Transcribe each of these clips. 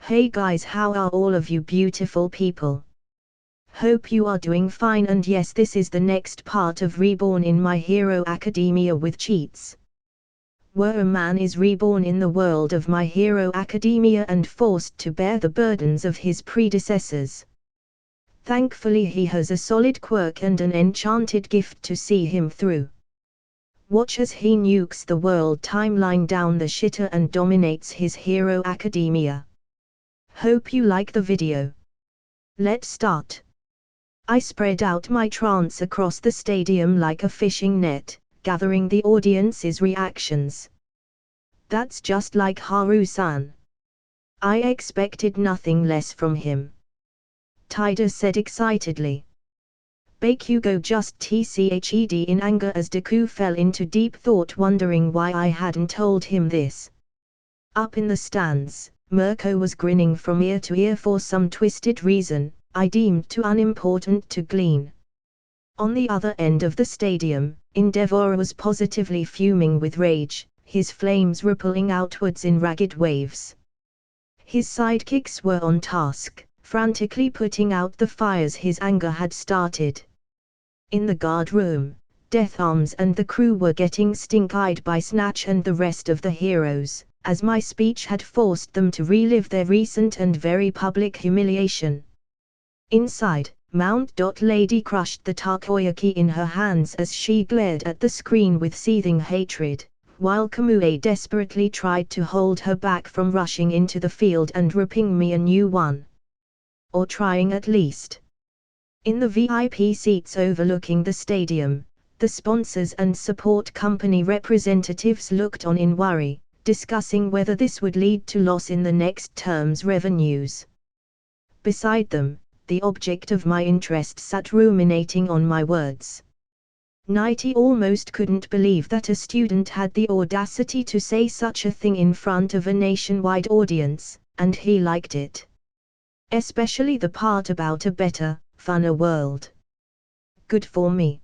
Hey guys, how are all of you beautiful people? Hope you are doing fine, and yes, this is the next part of Reborn in My Hero Academia with cheats. Where a man is reborn in the world of My Hero Academia and forced to bear the burdens of his predecessors. Thankfully he has a solid quirk and an enchanted gift to see him through. Watch as he nukes the world timeline down the shitter and dominates his Hero Academia. Hope you like the video. Let's start. I spread out my trance across the stadium like a fishing net, gathering the audience's reactions. That's just like Haru-san. I expected nothing less from him. Taida said excitedly. Bakugo just tched in anger as Deku fell into deep thought, wondering why I hadn't told him this. Up in the stands, Mirko was grinning from ear to ear for some twisted reason I deemed too unimportant to glean. On the other end of the stadium, Endeavor was positively fuming with rage, his flames rippling outwards in ragged waves. His sidekicks were on task, frantically putting out the fires his anger had started. In the guard room, Death Arms and the crew were getting stink-eyed by Snatch and the rest of the heroes, as my speech had forced them to relive their recent and very public humiliation. Inside, Mount. Lady crushed the takoyaki in her hands as she glared at the screen with seething hatred, while Kamue desperately tried to hold her back from rushing into the field and ripping me a new one. Or trying at least. In the VIP seats overlooking the stadium, the sponsors and support company representatives looked on in worry, discussing whether this would lead to loss in the next term's revenues. Beside them, the object of my interest sat ruminating on my words. Nighty almost couldn't believe that a student had the audacity to say such a thing in front of a nationwide audience, and he liked it. Especially the part about a better, funner world. Good for me.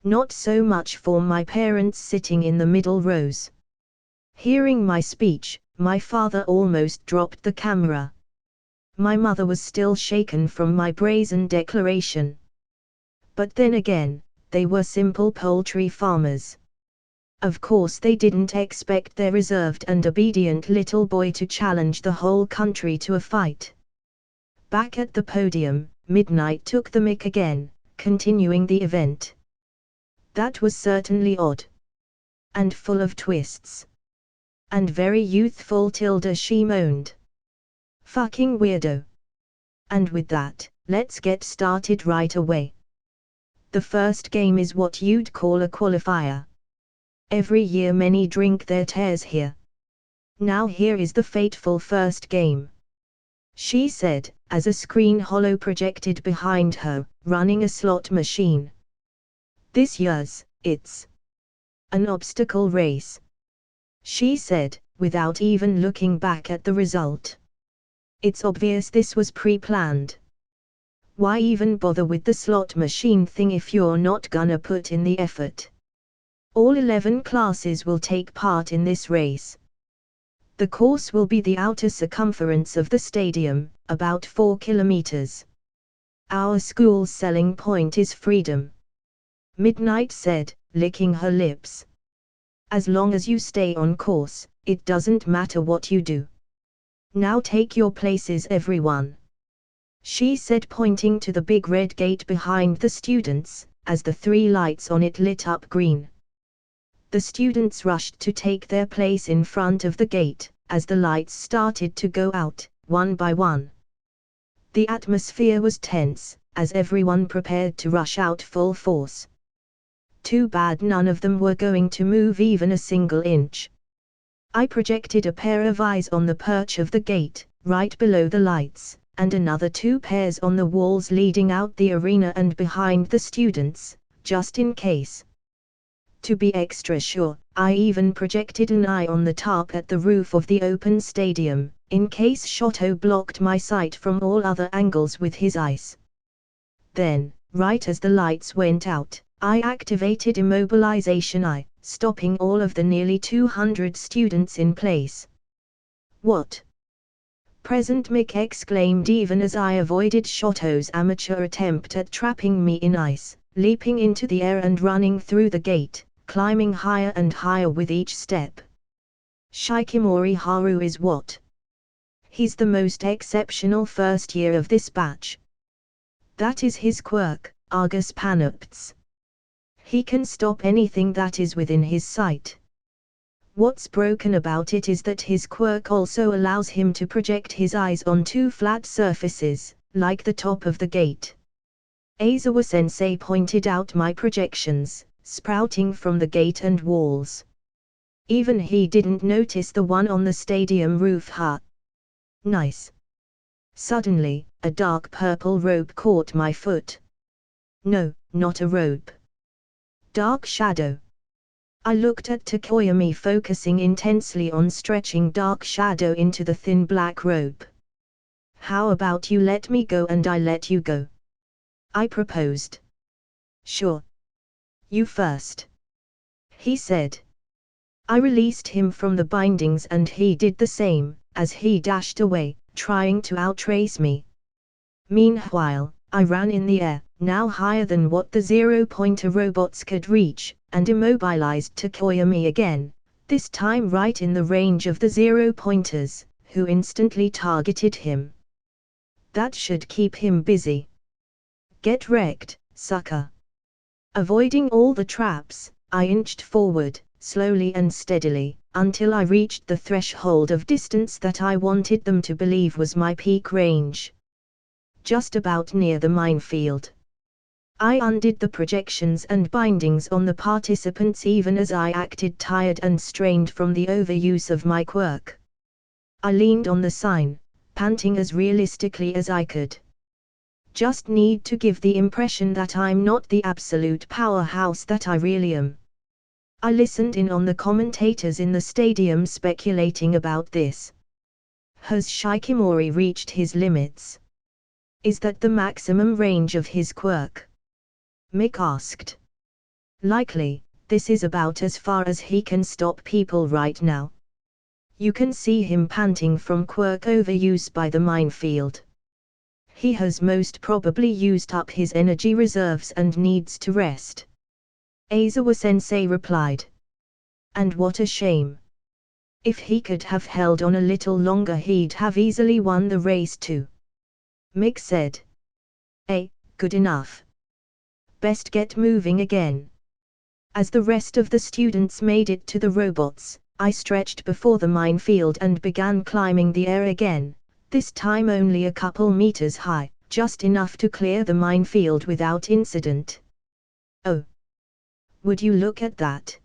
Not so much for my parents sitting in the middle rows. Hearing my speech, my father almost dropped the camera. My mother was still shaken from my brazen declaration. But then again, they were simple poultry farmers. Of course they didn't expect their reserved and obedient little boy to challenge the whole country to a fight. Back at the podium, Midnight took the mic again, continuing the event. That was certainly odd. And full of twists. And very youthful, she moaned. Fucking weirdo. And with that, let's get started right away. The first game is what you'd call a qualifier. Every year many drink their tears here. Now here is the fateful first game. She said, as a screen holo projected behind her, running a slot machine. This year's, it's an obstacle race. She said, without even looking back at the result. It's obvious this was pre-planned. Why even bother with the slot machine thing if you're not gonna put in the effort? All 11 classes will take part in this race. The course will be the outer circumference of the stadium, about 4 kilometers. Our school's selling point is freedom. Midnight said, licking her lips. As long as you stay on course, it doesn't matter what you do. Now take your places, everyone. She said, pointing to the big red gate behind the students, as the 3 lights on it lit up green. The students rushed to take their place in front of the gate, as the lights started to go out, one by one. The atmosphere was tense, as everyone prepared to rush out full force. Too bad none of them were going to move even a single inch. I projected a pair of eyes on the perch of the gate, right below the lights, and another 2 pairs on the walls leading out the arena and behind the students, just in case. To be extra sure, I even projected an eye on the tarp at the roof of the open stadium, in case Shoto blocked my sight from all other angles with his eyes. Then, right as the lights went out, I activated Immobilization Eye, stopping all of the nearly 200 students in place. What? Present Mick exclaimed even as I avoided Shoto's amateur attempt at trapping me in ice, leaping into the air and running through the gate, climbing higher and higher with each step. Shikimori Haru is what? He's the most exceptional first year of this batch. That is his quirk, Argus Panopts. He can stop anything that is within his sight. What's broken about it is that his quirk also allows him to project his eyes on two flat surfaces, like the top of the gate. Aizawa-sensei pointed out my projections, sprouting from the gate and walls. Even he didn't notice the one on the stadium roof. Nice. Suddenly, a dark purple rope caught my foot. No, not a rope. Dark shadow. I looked at Tokoyami, focusing intensely on stretching dark shadow into the thin black rope. How about you let me go and I let you go? I proposed. Sure. You first. He said. I released him from the bindings and he did the same, as he dashed away, trying to outrace me. Meanwhile, I ran in the air, now higher than what the zero-pointer robots could reach, and immobilized Tokoyami again, this time right in the range of the zero-pointers, who instantly targeted him. That should keep him busy. Get wrecked, sucker. Avoiding all the traps, I inched forward, slowly and steadily, until I reached the threshold of distance that I wanted them to believe was my peak range. Just about near the minefield. I undid the projections and bindings on the participants even as I acted tired and strained from the overuse of my quirk. I leaned on the sign, panting as realistically as I could. Just need to give the impression that I'm not the absolute powerhouse that I really am. I listened in on the commentators in the stadium speculating about this. Has Shikimori reached his limits? Is that the maximum range of his quirk? Mick asked. Likely, this is about as far as he can stop people right now. You can see him panting from quirk overuse by the minefield. He has most probably used up his energy reserves and needs to rest. Aizawa-sensei replied. And what a shame. If he could have held on a little longer he'd have easily won the race too. Mick said. Good enough. Best get moving again. As the rest of the students made it to the robots, I stretched before the minefield and began climbing the air again, this time only a couple meters high, just enough to clear the minefield without incident. Oh! Would you look at that?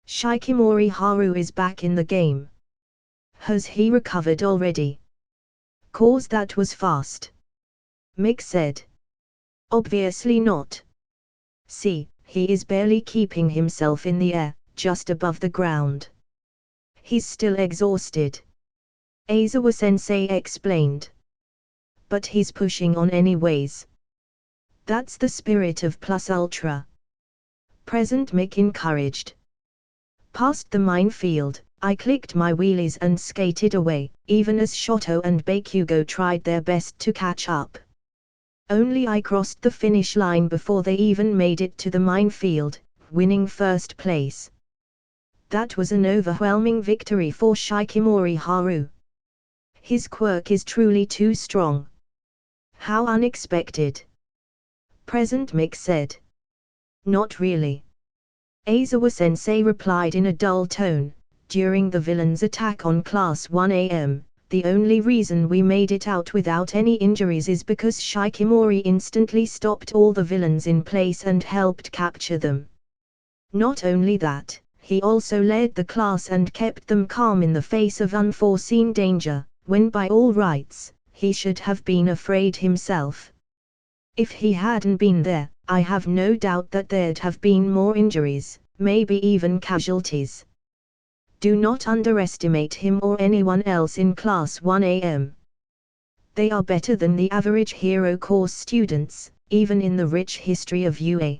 Shikimori Haru is back in the game. Has he recovered already? 'Cause that was fast. Mick said. Obviously not. See, he is barely keeping himself in the air, just above the ground. He's still exhausted. Aizawa-sensei explained. But he's pushing on anyways. That's the spirit of Plus Ultra. Present Mick encouraged. Past the minefield, I clicked my wheelies and skated away, even as Shoto and Bakugo tried their best to catch up. Only I crossed the finish line before they even made it to the minefield, winning first place. That was an overwhelming victory for Shikimori Haru. His quirk is truly too strong. How unexpected. Present Mick said. Not really. Aizawa-sensei replied in a dull tone, during the villain's attack on Class 1am, the only reason we made it out without any injuries is because Shikimori instantly stopped all the villains in place and helped capture them. Not only that, he also led the class and kept them calm in the face of unforeseen danger, when by all rights, he should have been afraid himself. If he hadn't been there, I have no doubt that there'd have been more injuries, maybe even casualties. Do not underestimate him or anyone else in Class 1am. They are better than the average hero course students, even in the rich history of UA.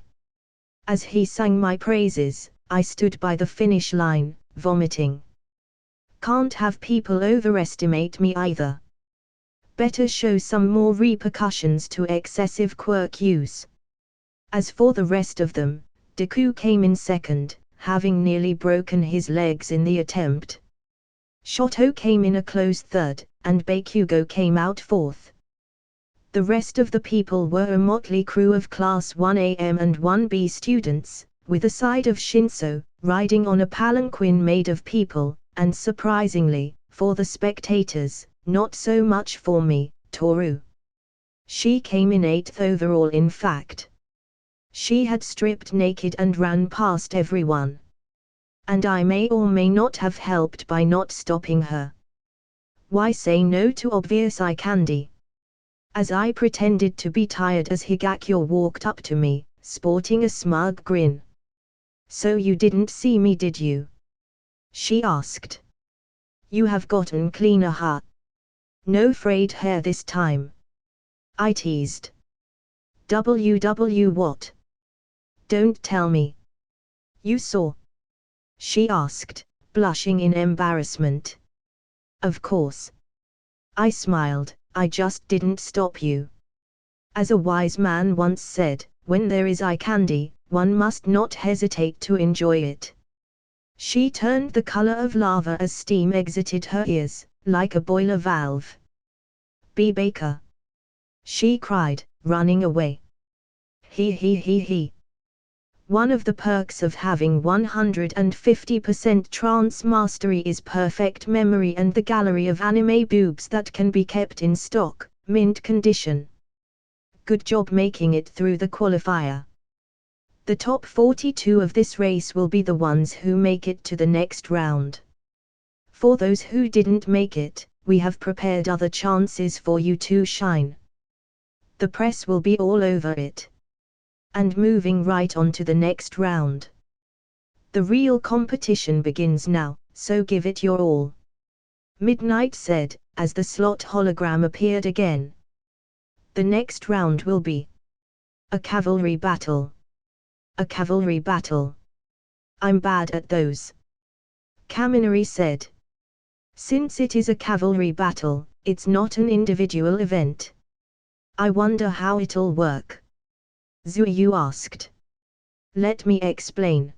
As he sang my praises, I stood by the finish line, vomiting. Can't have people overestimate me either. Better show some more repercussions to excessive quirk use. As for the rest of them, Deku came in second, having nearly broken his legs in the attempt. Shoto came in a close third, and Bakugo came out fourth. The rest of the people were a motley crew of Class 1AM and 1B students, with a side of Shinso, riding on a palanquin made of people, and surprisingly, for the spectators, not so much for me, Toru. She came in 8th overall in fact. She had stripped naked and ran past everyone. And I may or may not have helped by not stopping her. Why say no to obvious eye candy? As I pretended to be tired as Higakyo walked up to me, sporting a smug grin. So you didn't see me, did you? She asked. You have gotten cleaner, huh? No frayed hair this time. I teased. What? Don't tell me. You saw? She asked, blushing in embarrassment. Of course. I smiled, I just didn't stop you. As a wise man once said, when there is eye candy, one must not hesitate to enjoy it. She turned the color of lava as steam exited her ears, like a boiler valve. B. Baker. She cried, running away. He. One of the perks of having 150% trance mastery is perfect memory and the gallery of anime boobs that can be kept in stock, mint condition. Good job making it through the qualifier. The top 42 of this race will be the ones who make it to the next round. For those who didn't make it, we have prepared other chances for you to shine. The press will be all over it. And moving right on to the next round. The real competition begins now, so give it your all. Midnight said, as the slot hologram appeared again. The next round will be a cavalry battle. A cavalry battle. I'm bad at those. Kaminari said. Since it is a cavalry battle, it's not an individual event. I wonder how it'll work. Zuyu asked. Let me explain.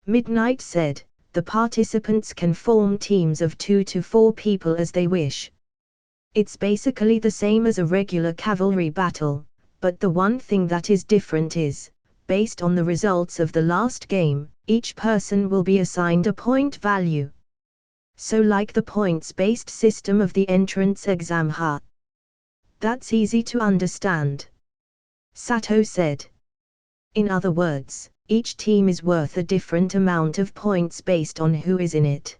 Midnight said, the participants can form teams of 2 to 4 people as they wish. It's basically the same as a regular cavalry battle, but the one thing that is different is, based on the results of the last game, each person will be assigned a point value. So like the points-based system of the entrance exam, huh? That's easy to understand. Sato said. In other words, each team is worth a different amount of points based on who is in it.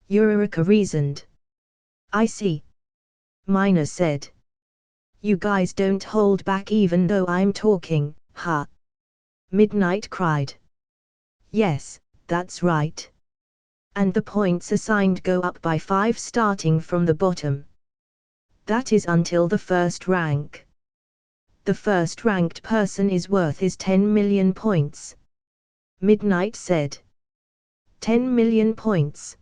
Yurika reasoned. I see. Mina said. You guys don't hold back even though I'm talking, huh? Midnight cried. Yes, that's right. And the points assigned go up by 5 starting from the bottom. That is until the first rank. The first ranked person is worth 10 million points. Midnight said. 10 million points.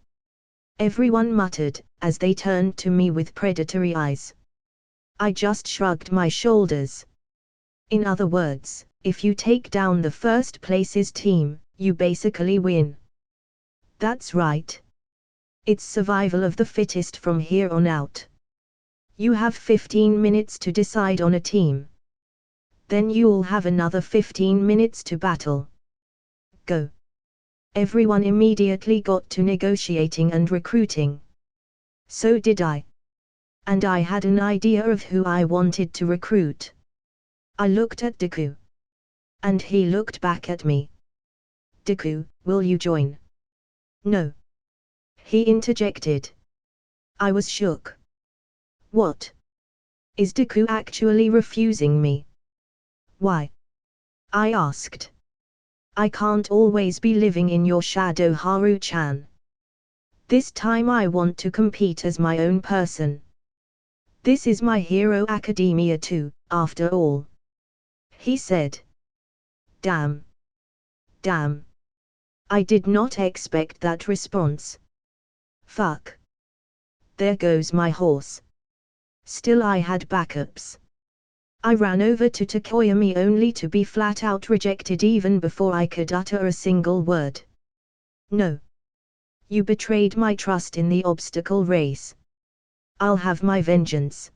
Everyone muttered, as they turned to me with predatory eyes. I just shrugged my shoulders. In other words, if you take down the first place's team, you basically win. That's right. It's survival of the fittest from here on out. You have 15 minutes to decide on a team. Then you'll have another 15 minutes to battle. Go. Everyone immediately got to negotiating and recruiting. So did I. And I had an idea of who I wanted to recruit. I looked at Deku. And he looked back at me. Deku, will you join? No. He interjected. I was shook. What? Is Deku actually refusing me? Why? I asked. I can't always be living in your shadow, Haru-chan. This time I want to compete as my own person. This is My Hero Academia too, after all. He said. Damn. Damn. I did not expect that response. Fuck. There goes my horse. Still I had backups. I ran over to Takoyami only to be flat out rejected even before I could utter a single word. No. You betrayed my trust in the obstacle race. I'll have my vengeance,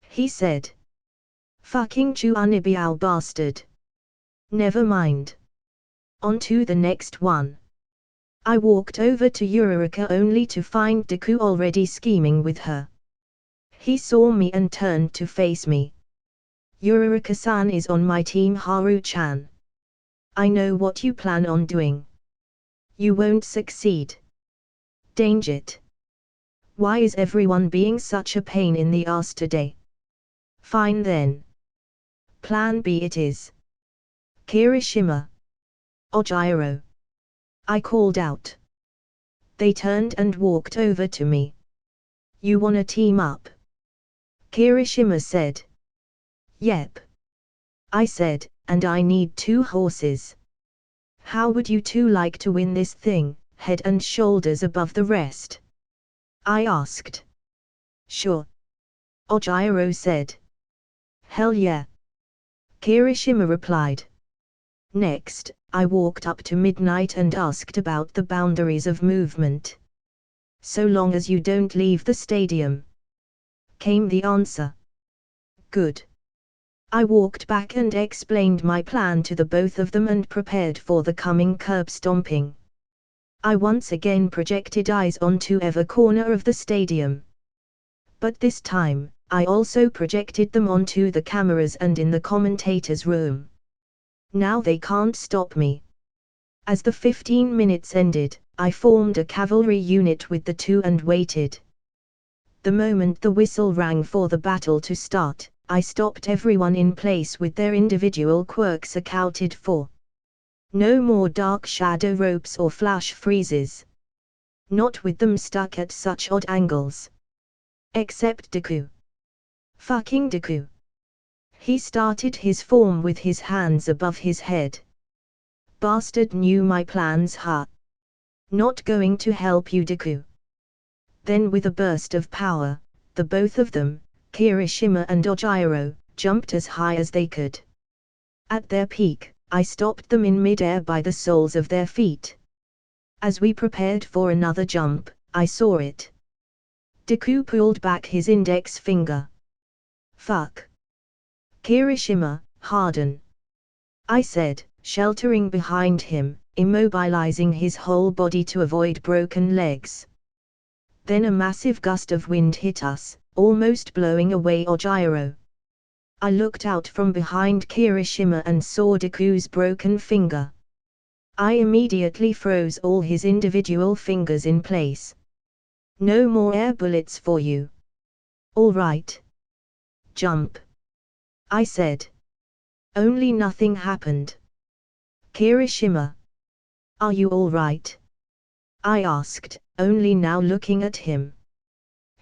he said. Fucking Chuanibiao bastard. Never mind. On to the next one. I walked over to Eureka only to find Deku already scheming with her. He saw me and turned to face me. Eureka-san is on my team, Haru-chan. I know what you plan on doing. You won't succeed. Dang it. Why is everyone being such a pain in the ass today? Fine then. Plan B it is. Kirishima. Ojiro. I called out. They turned and walked over to me. You wanna team up? Kirishima said. Yep. I said, and I need 2 horses. How would you two like to win this thing, head and shoulders above the rest? I asked. Sure. Ojiro said. Hell yeah. Kirishima replied. Next, I walked up to Midnight and asked about the boundaries of movement. So long as you don't leave the stadium, came the answer. Good. I walked back and explained my plan to the both of them and prepared for the coming curb stomping. I once again projected eyes onto every corner of the stadium. But this time, I also projected them onto the cameras and in the commentators' room. Now they can't stop me. As the 15 minutes ended, I formed a cavalry unit with the 2 and waited. The moment the whistle rang for the battle to start, I stopped everyone in place with their individual quirks accounted for. No more dark shadow ropes or flash freezes. Not with them stuck at such odd angles. Except Deku. Fucking Deku. He started his form with his hands above his head. Bastard knew my plans, huh? Not going to help you, Deku. Then with a burst of power, the both of them, Kirishima and Ojiro, jumped as high as they could. At their peak, I stopped them in mid-air by the soles of their feet. As we prepared for another jump, I saw it. Deku pulled back his index finger. Fuck. Kirishima, harden. I said, sheltering behind him, immobilizing his whole body to avoid broken legs. Then a massive gust of wind hit us, almost blowing away Ojiro. I looked out from behind Kirishima and saw Deku's broken finger. I immediately froze all his individual fingers in place. No more air bullets for you. All right. Jump. I said. Only nothing happened. Kirishima. Are you all right? I asked, only now looking at him.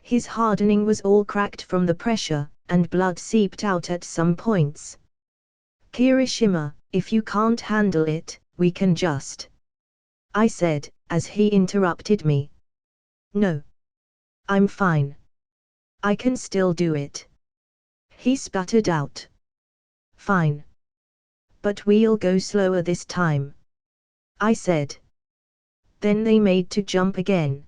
His hardening was all cracked from the pressure, and blood seeped out at some points. Kirishima, if you can't handle it, we can just. I said, as he interrupted me. No. I'm fine. I can still do it. He sputtered out. Fine. But we'll go slower this time. I said. Then they made to jump again.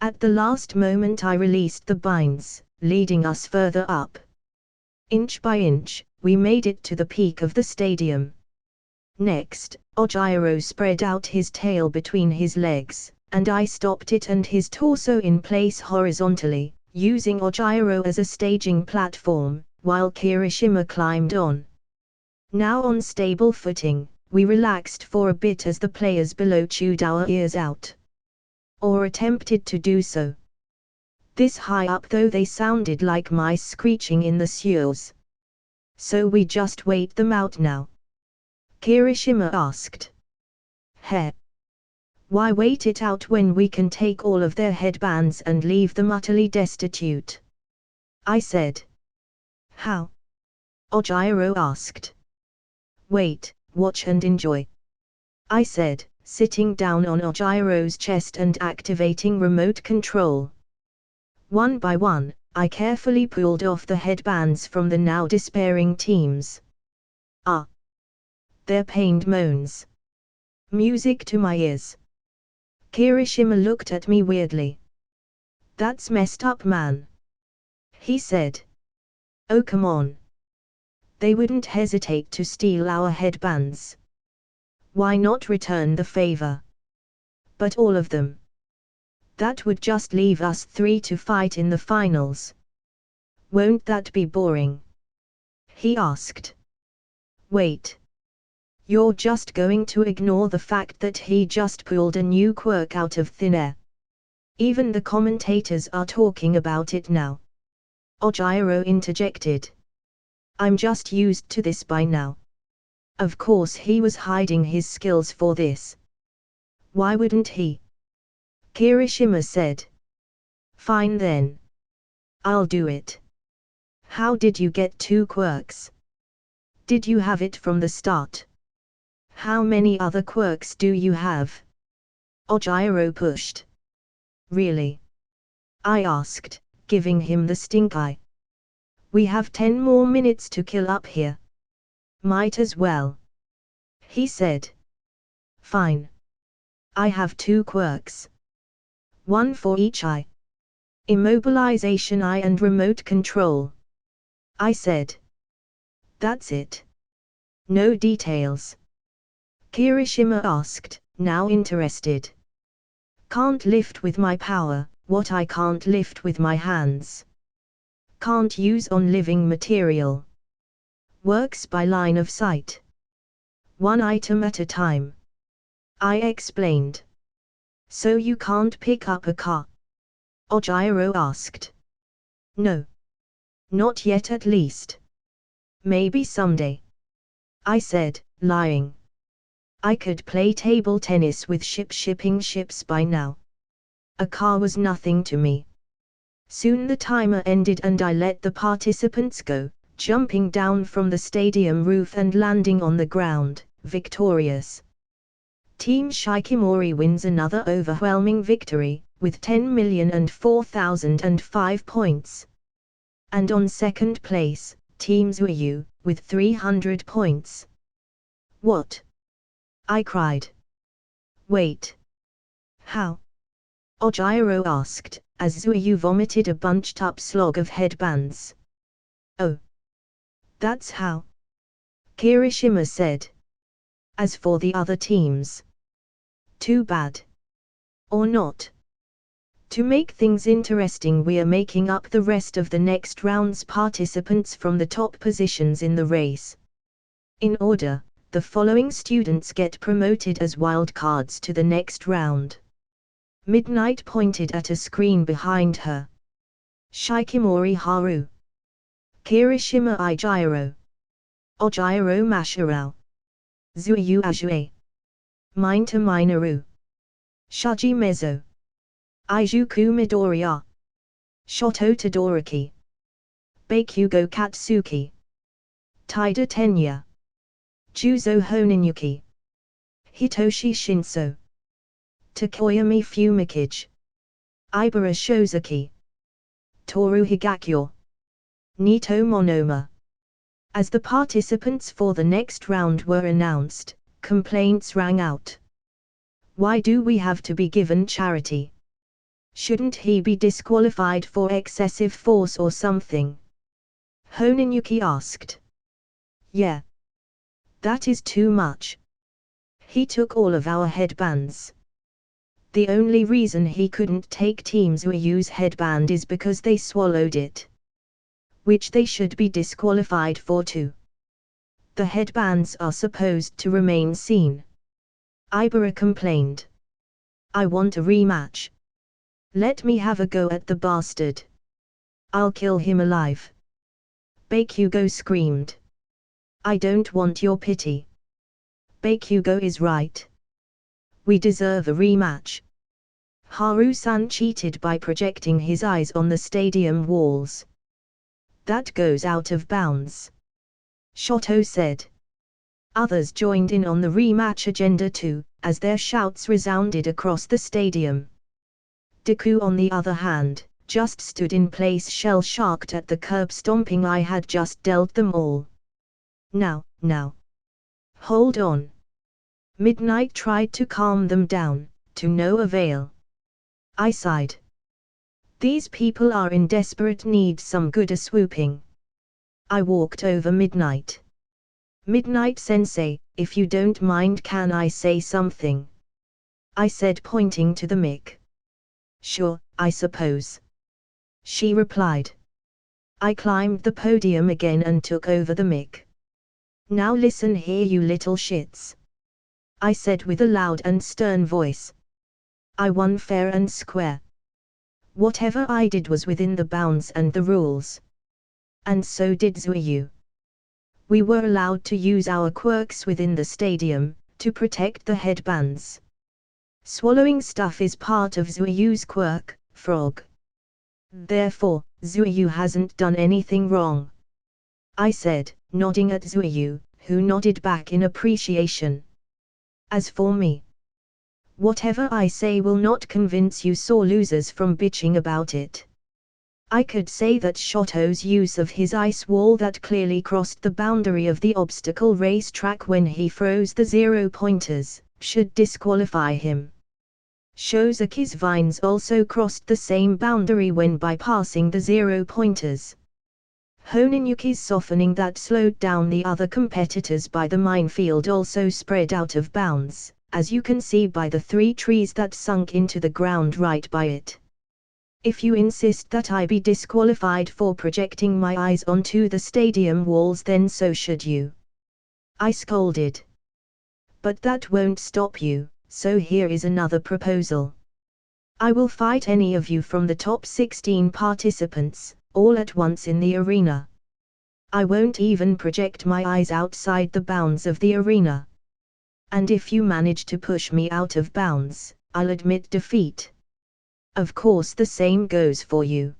At the last moment I released the binds, leading us further up. Inch by inch, we made it to the peak of the stadium. Next, Ojiro spread out his tail between his legs, and I stopped it and his torso in place horizontally, using Ojiro as a staging platform, while Kirishima climbed on. Now on stable footing, we relaxed for a bit as the players below chewed our ears out. Or attempted to do so. This high up though they sounded like mice screeching in the sewers. So we just wait them out now? Kirishima asked. Heh. Why wait it out when we can take all of their headbands and leave them utterly destitute? I said. How? Ojiro asked. Wait, watch and enjoy. I said, sitting down on Ojiro's chest and activating remote control. One by one, I carefully pulled off the headbands from the now despairing teams. Ah! Their pained moans. Music to my ears. Kirishima looked at me weirdly. That's messed up, man. He said. Oh, come on. They wouldn't hesitate to steal our headbands. Why not return the favor? But all of them. That would just leave us 3 to fight in the finals. Won't that be boring? He asked. Wait. You're just going to ignore the fact that he just pulled a new quirk out of thin air. Even the commentators are talking about it now. Ojiro interjected. I'm just used to this by now. Of course he was hiding his skills for this. Why wouldn't he? Kirishima said. Fine then. I'll do it. How did you get 2 quirks? Did you have it from the start? How many other quirks do you have? Ojiro pushed. Really? I asked, giving him the stink eye. We have 10 more minutes to kill up here. Might as well. He said. Fine. I have 2 quirks. 1 for each eye. Immobilization eye and remote control. I said. That's it. No details. Kirishima asked, now interested. Can't lift with my power, what I can't lift with my hands. Can't use on living material. Works by line of sight. 1 item at a time. I explained. So you can't pick up a car? Ojiro asked. No. Not yet at least. Maybe someday. I said, lying. I could play table tennis with shipping ships by now. A car was nothing to me. Soon the timer ended and I let the participants go, jumping down from the stadium roof and landing on the ground, victorious. Team Shikimori wins another overwhelming victory, with 10,004,005 points. And on second place, Team Zuyu, with 300 points. What? I cried. Wait. How? Ojiro asked, as Zuyu vomited a bunched-up slog of headbands. Oh. That's how? Kirishima said. As for the other teams. Too bad. Or not. To make things interesting, we are making up the rest of the next round's participants from the top positions in the race. In order, the following students get promoted as wildcards to the next round. Midnight pointed at a screen behind her. Shikimori Haru. Kirishima Ijiro. Ojiro Mashirao. Zuyu Ajue. Mineta Minoru. Shuji Mezo. Ijuku Midoriya. Shoto Todoroki. Bakugo Katsuki. Taida Tenya. Juzo Honinyuki. Hitoshi Shinso. Takoyami Fumikage. Ibara Shozaki. Toru Higakyo. Nito Monoma. As the participants for the next round were announced, complaints rang out. Why do we have to be given charity? Shouldn't he be disqualified for excessive force or something? Honinyuki asked. Yeah. That is too much. He took all of our headbands. The only reason he couldn't take Team Zuyu's headband is because they swallowed it. Which they should be disqualified for too. The headbands are supposed to remain seen. Ibara complained. I want a rematch. Let me have a go at the bastard. I'll kill him alive. Bakugo screamed. I don't want your pity. Bakugo is right. We deserve a rematch. Haru-san cheated by projecting his eyes on the stadium walls. That goes out of bounds. Shoto said. Others joined in on the rematch agenda too, as their shouts resounded across the stadium. Deku on the other hand, just stood in place shell-shocked at the curb stomping I had just dealt them all. Now. Hold on. Midnight tried to calm them down, to no avail. I sighed. These people are in desperate need some good swooping. I walked over Midnight. Midnight-sensei, if you don't mind, can I say something? I said, pointing to the mic. Sure, I suppose. She replied. I climbed the podium again and took over the mic. Now listen here, you little shits. I said with a loud and stern voice. I won fair and square. Whatever I did was within the bounds and the rules. And so did Zuyu. We were allowed to use our quirks within the stadium, to protect the headbands. Swallowing stuff is part of Zuyu's quirk, frog. Therefore, Zuyu hasn't done anything wrong. I said, nodding at Zuyu, who nodded back in appreciation. As for me, whatever I say will not convince you sore losers from bitching about it. I could say that Shoto's use of his ice wall that clearly crossed the boundary of the obstacle racetrack when he froze the 0-pointers, should disqualify him. Shozaki's vines also crossed the same boundary when bypassing the 0-pointers. Honinyuki's softening that slowed down the other competitors by the minefield also spread out of bounds, as you can see by the 3 trees that sunk into the ground right by it. If you insist that I be disqualified for projecting my eyes onto the stadium walls, then so should you. I scolded. But that won't stop you, so here is another proposal. I will fight any of you from the top 16 participants, all at once in the arena. I won't even project my eyes outside the bounds of the arena. And if you manage to push me out of bounds, I'll admit defeat. Of course the same goes for you.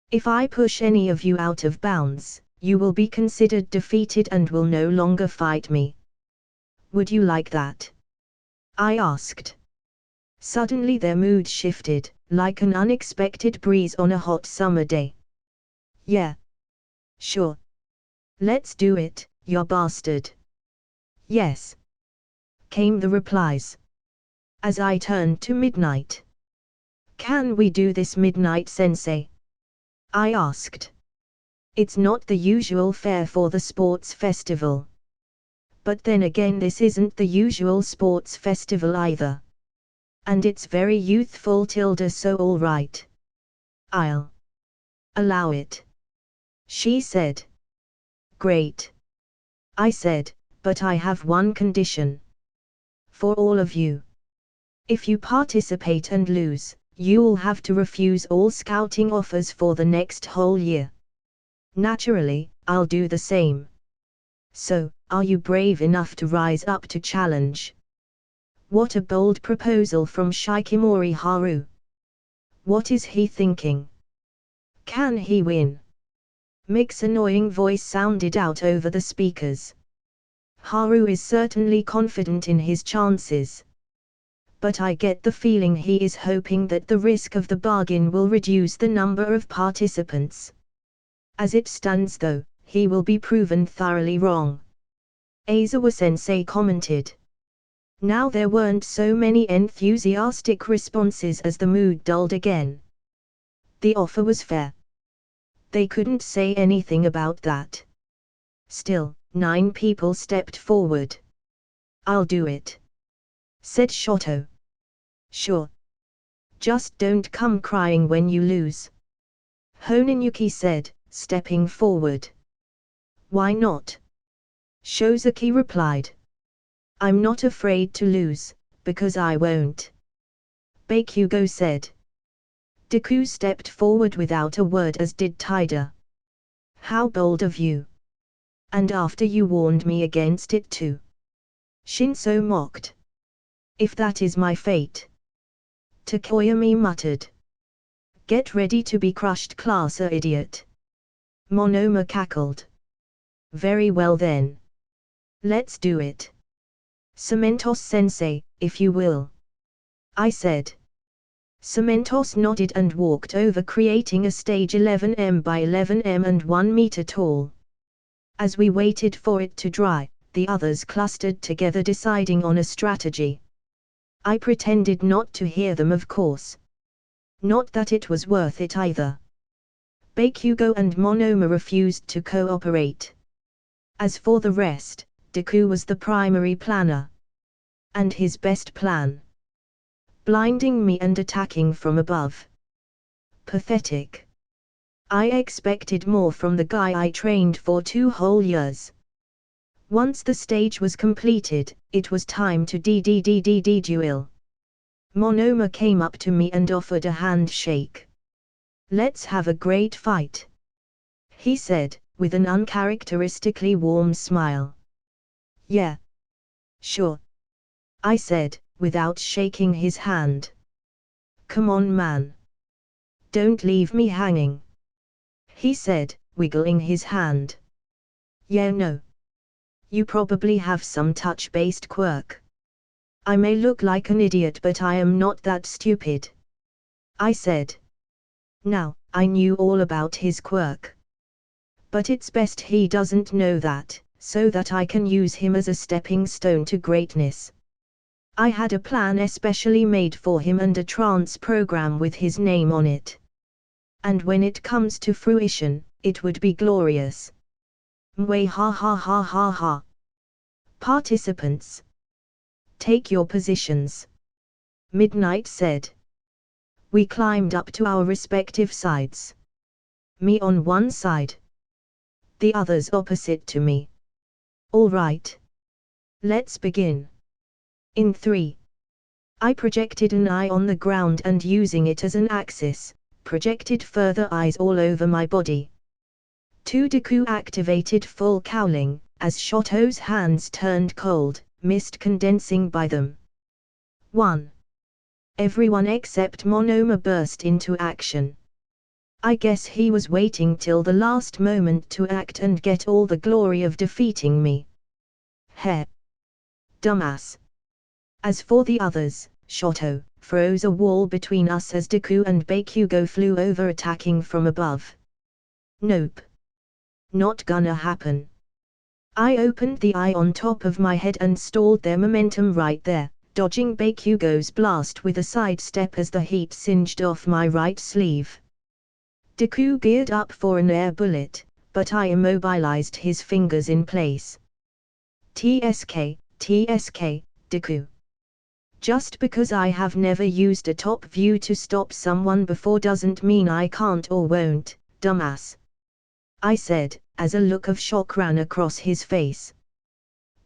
If I push any of you out of bounds, you will be considered defeated and will no longer fight me. Would you like that? I asked. Suddenly their mood shifted, like an unexpected breeze on a hot summer day. Yeah. Sure. Let's do it, you bastard. Yes. Came the replies. As I turned to Midnight. Can we do this, Midnight-sensei? I asked. It's not the usual fare for the sports festival. But then again, this isn't the usual sports festival either. And it's very youthful tilde, so all right. I'll allow it. She said. Great. I said, but I have one condition. For all of you. If you participate and lose, you'll have to refuse all scouting offers for the next whole year. Naturally, I'll do the same. So, are you brave enough to rise up to challenge? What a bold proposal from Shikimori Haru. What is he thinking? Can he win? Mick's annoying voice sounded out over the speakers. Haru is certainly confident in his chances. But I get the feeling he is hoping that the risk of the bargain will reduce the number of participants. As it stands though, he will be proven thoroughly wrong. Aizawa-sensei commented. Now there weren't so many enthusiastic responses as the mood dulled again. The offer was fair. They couldn't say anything about that. Still, 9 people stepped forward. I'll do it, said Shoto. Sure. Just don't come crying when you lose, Honinyuki said, stepping forward. Why not? Shozaki replied. I'm not afraid to lose, because I won't, Bakugo said. Deku stepped forward without a word, as did Taida. How bold of you. And after you warned me against it too. Shinso mocked. If that is my fate. Tokoyami muttered. Get ready to be crushed, class idiot. Monoma cackled. Very well then. Let's do it. Cementos-sensei, if you will, I said. Cementos nodded and walked over, creating a stage 11 by 11 and 1 meter tall. As we waited for it to dry, the others clustered together, deciding on a strategy. I pretended not to hear them, of course. Not that it was worth it either. Bakugo and Monoma refused to cooperate. As for the rest, Deku was the primary planner. And his best plan. Blinding me and attacking from above. Pathetic. I expected more from the guy I trained for 2 whole years. Once the stage was completed, it was time to duel. Monoma came up to me and offered a handshake. "Let's have a great fight," he said, with an uncharacteristically warm smile. "Yeah. Sure," I said, without shaking his hand. "Come on, man. Don't leave me hanging," he said, wiggling his hand. "Yeah, no. You probably have some touch-based quirk. I may look like an idiot, but I am not that stupid," I said. Now, I knew all about his quirk. But it's best he doesn't know that, so that I can use him as a stepping stone to greatness. I had a plan especially made for him and a trance program with his name on it. And when it comes to fruition, it would be glorious. Mwah, ha ha ha ha ha. Participants, take your positions, Midnight said. We climbed up to our respective sides. Me on one side. The others opposite to me. All right. Let's begin. In 3. I projected an eye on the ground and, using it as an axis, projected further eyes all over my body. 2. Deku activated full cowling, as Shoto's hands turned cold, mist condensing by them. 1. Everyone except Monoma burst into action. I guess he was waiting till the last moment to act and get all the glory of defeating me. Heh. Dumbass. As for the others, Shoto froze a wall between us as Deku and Bakugo flew over, attacking from above. Nope. Not gonna happen. I opened the eye on top of my head and stalled their momentum right there, dodging Bakugo's blast with a sidestep as the heat singed off my right sleeve. Deku geared up for an air bullet, but I immobilized his fingers in place. TSK, Deku. Just because I have never used a top view to stop someone before doesn't mean I can't or won't, dumbass, I said, as a look of shock ran across his face.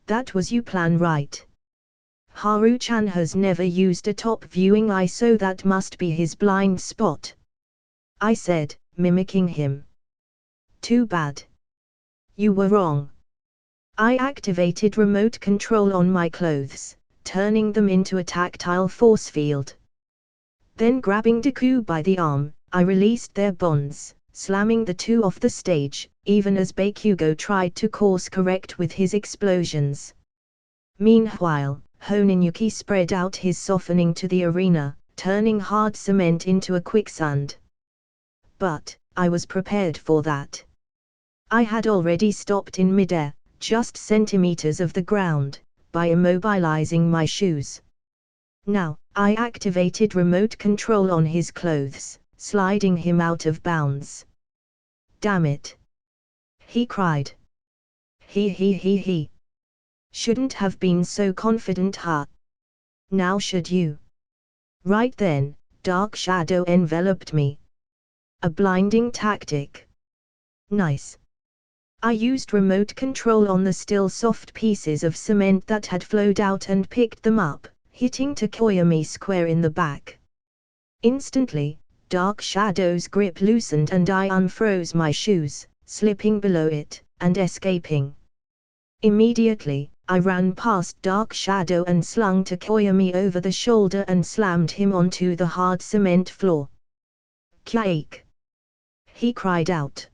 That was your plan, right? Haru-chan has never used a top viewing eye, so that must be his blind spot, I said, mimicking him. Too bad. You were wrong. I activated remote control on my clothes, turning them into a tactile force field. Then, grabbing Deku by the arm, I released their bonds, slamming the 2 off the stage, even as Bakugo tried to course correct with his explosions. Meanwhile, Honinuki spread out his softening to the arena, turning hard cement into a quicksand. But I was prepared for that. I had already stopped in midair, just centimeters of the ground, by immobilizing my shoes. Now, I activated remote control on his clothes, sliding him out of bounds. Damn it! He cried. He. Shouldn't have been so confident, huh? Now should you? Right then, dark shadow enveloped me. A blinding tactic. Nice. I used remote control on the still soft pieces of cement that had flowed out and picked them up, hitting Tokoyami square in the back. Instantly, Dark Shadow's grip loosened and I unfroze my shoes, slipping below it, and escaping. Immediately, I ran past Dark Shadow and slung Tokoyami over the shoulder and slammed him onto the hard cement floor. Kyaik! He cried out.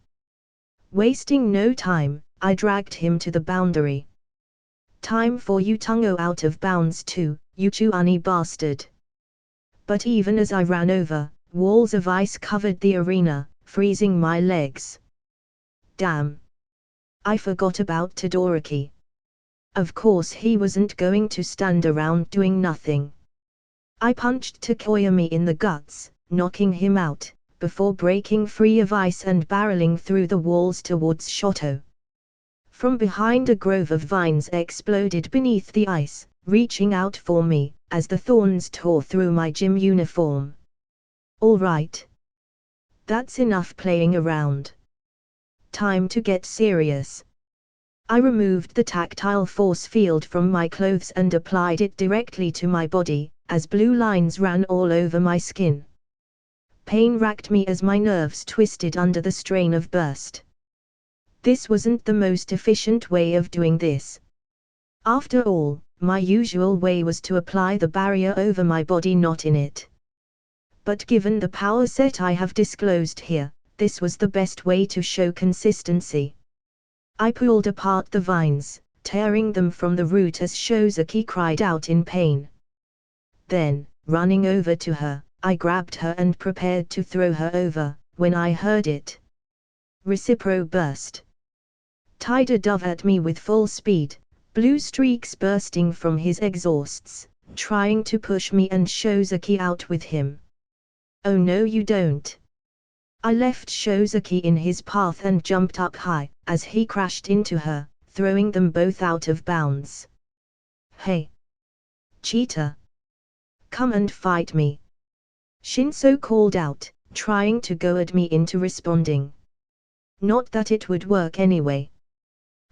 Wasting no time, I dragged him to the boundary. Time for you to go out of bounds too, you Chuani bastard. But even as I ran over, walls of ice covered the arena, freezing my legs. Damn! I forgot about Todoroki. Of course he wasn't going to stand around doing nothing. I punched Takoyami in the guts, knocking him out, before breaking free of ice and barreling through the walls towards Shoto. From behind a grove of vines exploded beneath the ice, reaching out for me, as the thorns tore through my gym uniform. All right. That's enough playing around. Time to get serious. I removed the tactile force field from my clothes and applied it directly to my body, as blue lines ran all over my skin. Pain racked me as my nerves twisted under the strain of burst. This wasn't the most efficient way of doing this. After all, my usual way was to apply the barrier over my body, not in it. But given the power set I have disclosed here, this was the best way to show consistency. I pulled apart the vines, tearing them from the root as Shozaki cried out in pain. Then, running over to her, I grabbed her and prepared to throw her over, when I heard it. Recipro burst. Tied a dove at me with full speed, blue streaks bursting from his exhausts, trying to push me and Shozaki out with him. Oh no, you don't. I left Shozaki in his path and jumped up high, as he crashed into her, throwing them both out of bounds. Hey! Cheetah! Come and fight me! Shinso called out, trying to goad me into responding. Not that it would work anyway.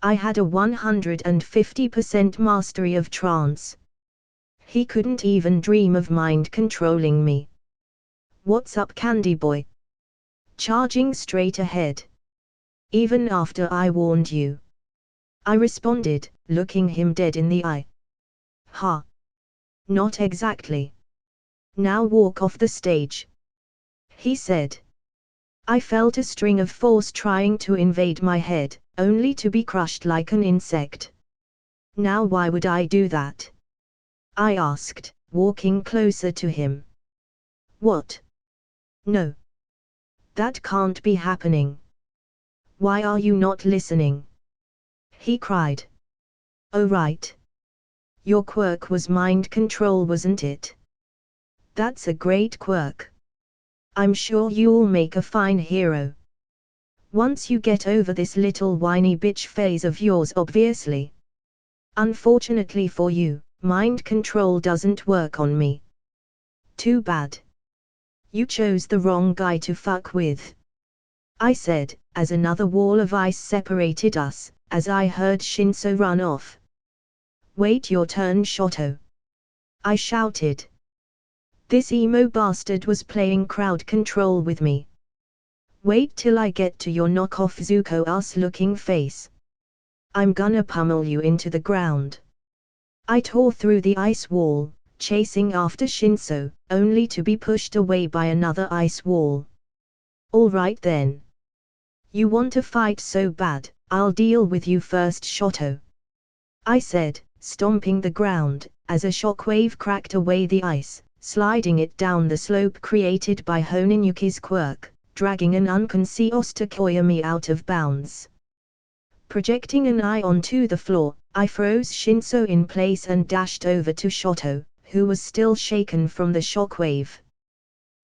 I had a 150% mastery of trance. He couldn't even dream of mind controlling me. What's up, Candy Boy? Charging straight ahead. Even after I warned you. I responded, looking him dead in the eye. Ha! Not exactly. Now walk off the stage. He said. I felt a string of force trying to invade my head, only to be crushed like an insect. Now why would I do that? I asked, walking closer to him. What? No. That can't be happening. Why are you not listening? He cried. Oh right. Your quirk was mind control, wasn't it? That's a great quirk. I'm sure you'll make a fine hero. Once you get over this little whiny bitch phase of yours, obviously. Unfortunately for you, mind control doesn't work on me. Too bad. You chose the wrong guy to fuck with. I said, as another wall of ice separated us, as I heard Shinso run off. Wait your turn, Shoto. I shouted. This emo bastard was playing crowd control with me. Wait till I get to your knockoff Zuko ass looking face. I'm gonna pummel you into the ground. I tore through the ice wall, chasing after Shinso, only to be pushed away by another ice wall. All right then. You want to fight so bad, I'll deal with you first, Shoto. I said, stomping the ground, as a shockwave cracked away the ice, sliding it down the slope created by Honinyuki's quirk, dragging an unconscious Takoyami out of bounds. Projecting an eye onto the floor, I froze Shinso in place and dashed over to Shoto, who was still shaken from the shockwave.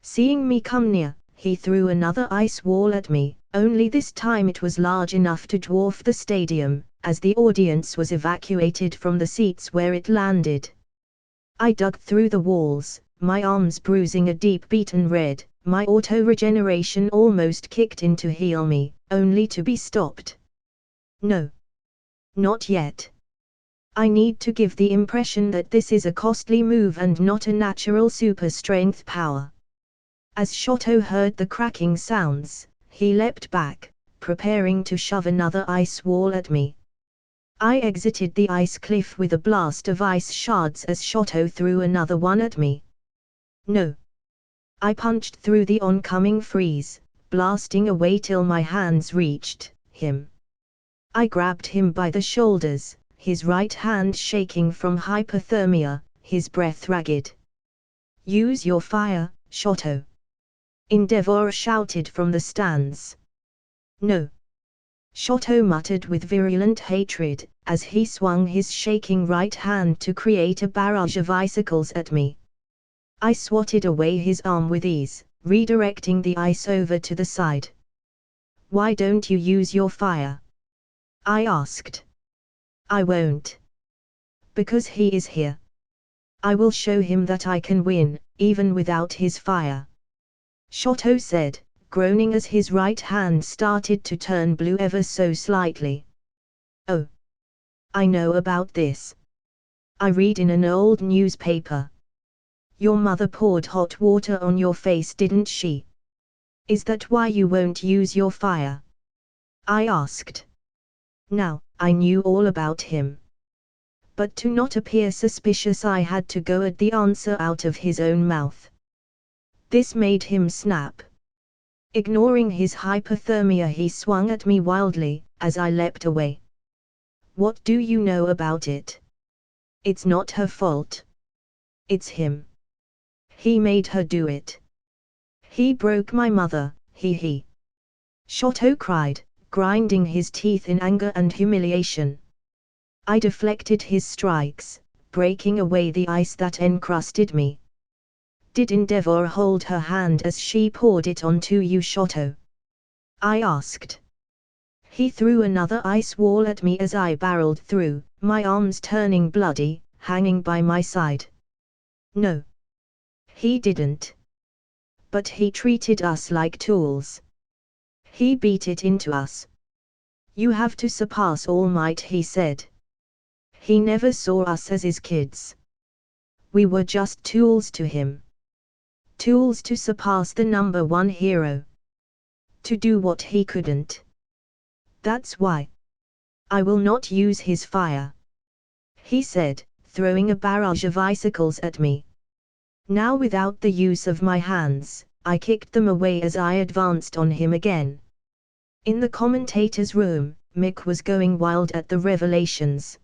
Seeing me come near, he threw another ice wall at me, only this time it was large enough to dwarf the stadium, as the audience was evacuated from the seats where it landed. I dug through the walls, my arms bruising a deep beaten red, my auto-regeneration almost kicked in to heal me, only to be stopped. No. Not yet. I need to give the impression that this is a costly move and not a natural super strength power. As Shoto heard the cracking sounds, he leapt back, preparing to shove another ice wall at me. I exited the ice cliff with a blast of ice shards as Shoto threw another one at me. No. I punched through the oncoming freeze, blasting away till my hands reached him. I grabbed him by the shoulders, his right hand shaking from hypothermia, his breath ragged. Use your fire, Shoto. Endeavor shouted from the stands. No. Shoto muttered with virulent hatred, as he swung his shaking right hand to create a barrage of icicles at me. I swatted away his arm with ease, redirecting the ice over to the side. Why don't you use your fire? I asked. I won't. Because he is here. I will show him that I can win, even without his fire. Shoto said, groaning as his right hand started to turn blue ever so slightly. Oh. I know about this. I read in an old newspaper. Your mother poured hot water on your face, didn't she? Is that why you won't use your fire? I asked. Now, I knew all about him. But to not appear suspicious I had to go at the answer out of his own mouth. This made him snap. Ignoring his hypothermia, he swung at me wildly, as I leapt away. What do you know about it? It's not her fault. It's him. He made her do it. He broke my mother, he. Shoto cried, grinding his teeth in anger and humiliation. I deflected his strikes, breaking away the ice that encrusted me. Did Endeavor hold her hand as she poured it onto you, Shoto? I asked. He threw another ice wall at me as I barreled through, my arms turning bloody, hanging by my side. No. He didn't. But he treated us like tools. He beat it into us. You have to surpass All Might, he said. He never saw us as his kids. We were just tools to him. Tools to surpass the number one hero. To do what he couldn't. That's why. I will not use his fire. He said, throwing a barrage of icicles at me. Now without the use of my hands, I kicked them away as I advanced on him again. In the commentator's room, Mick was going wild at the revelations.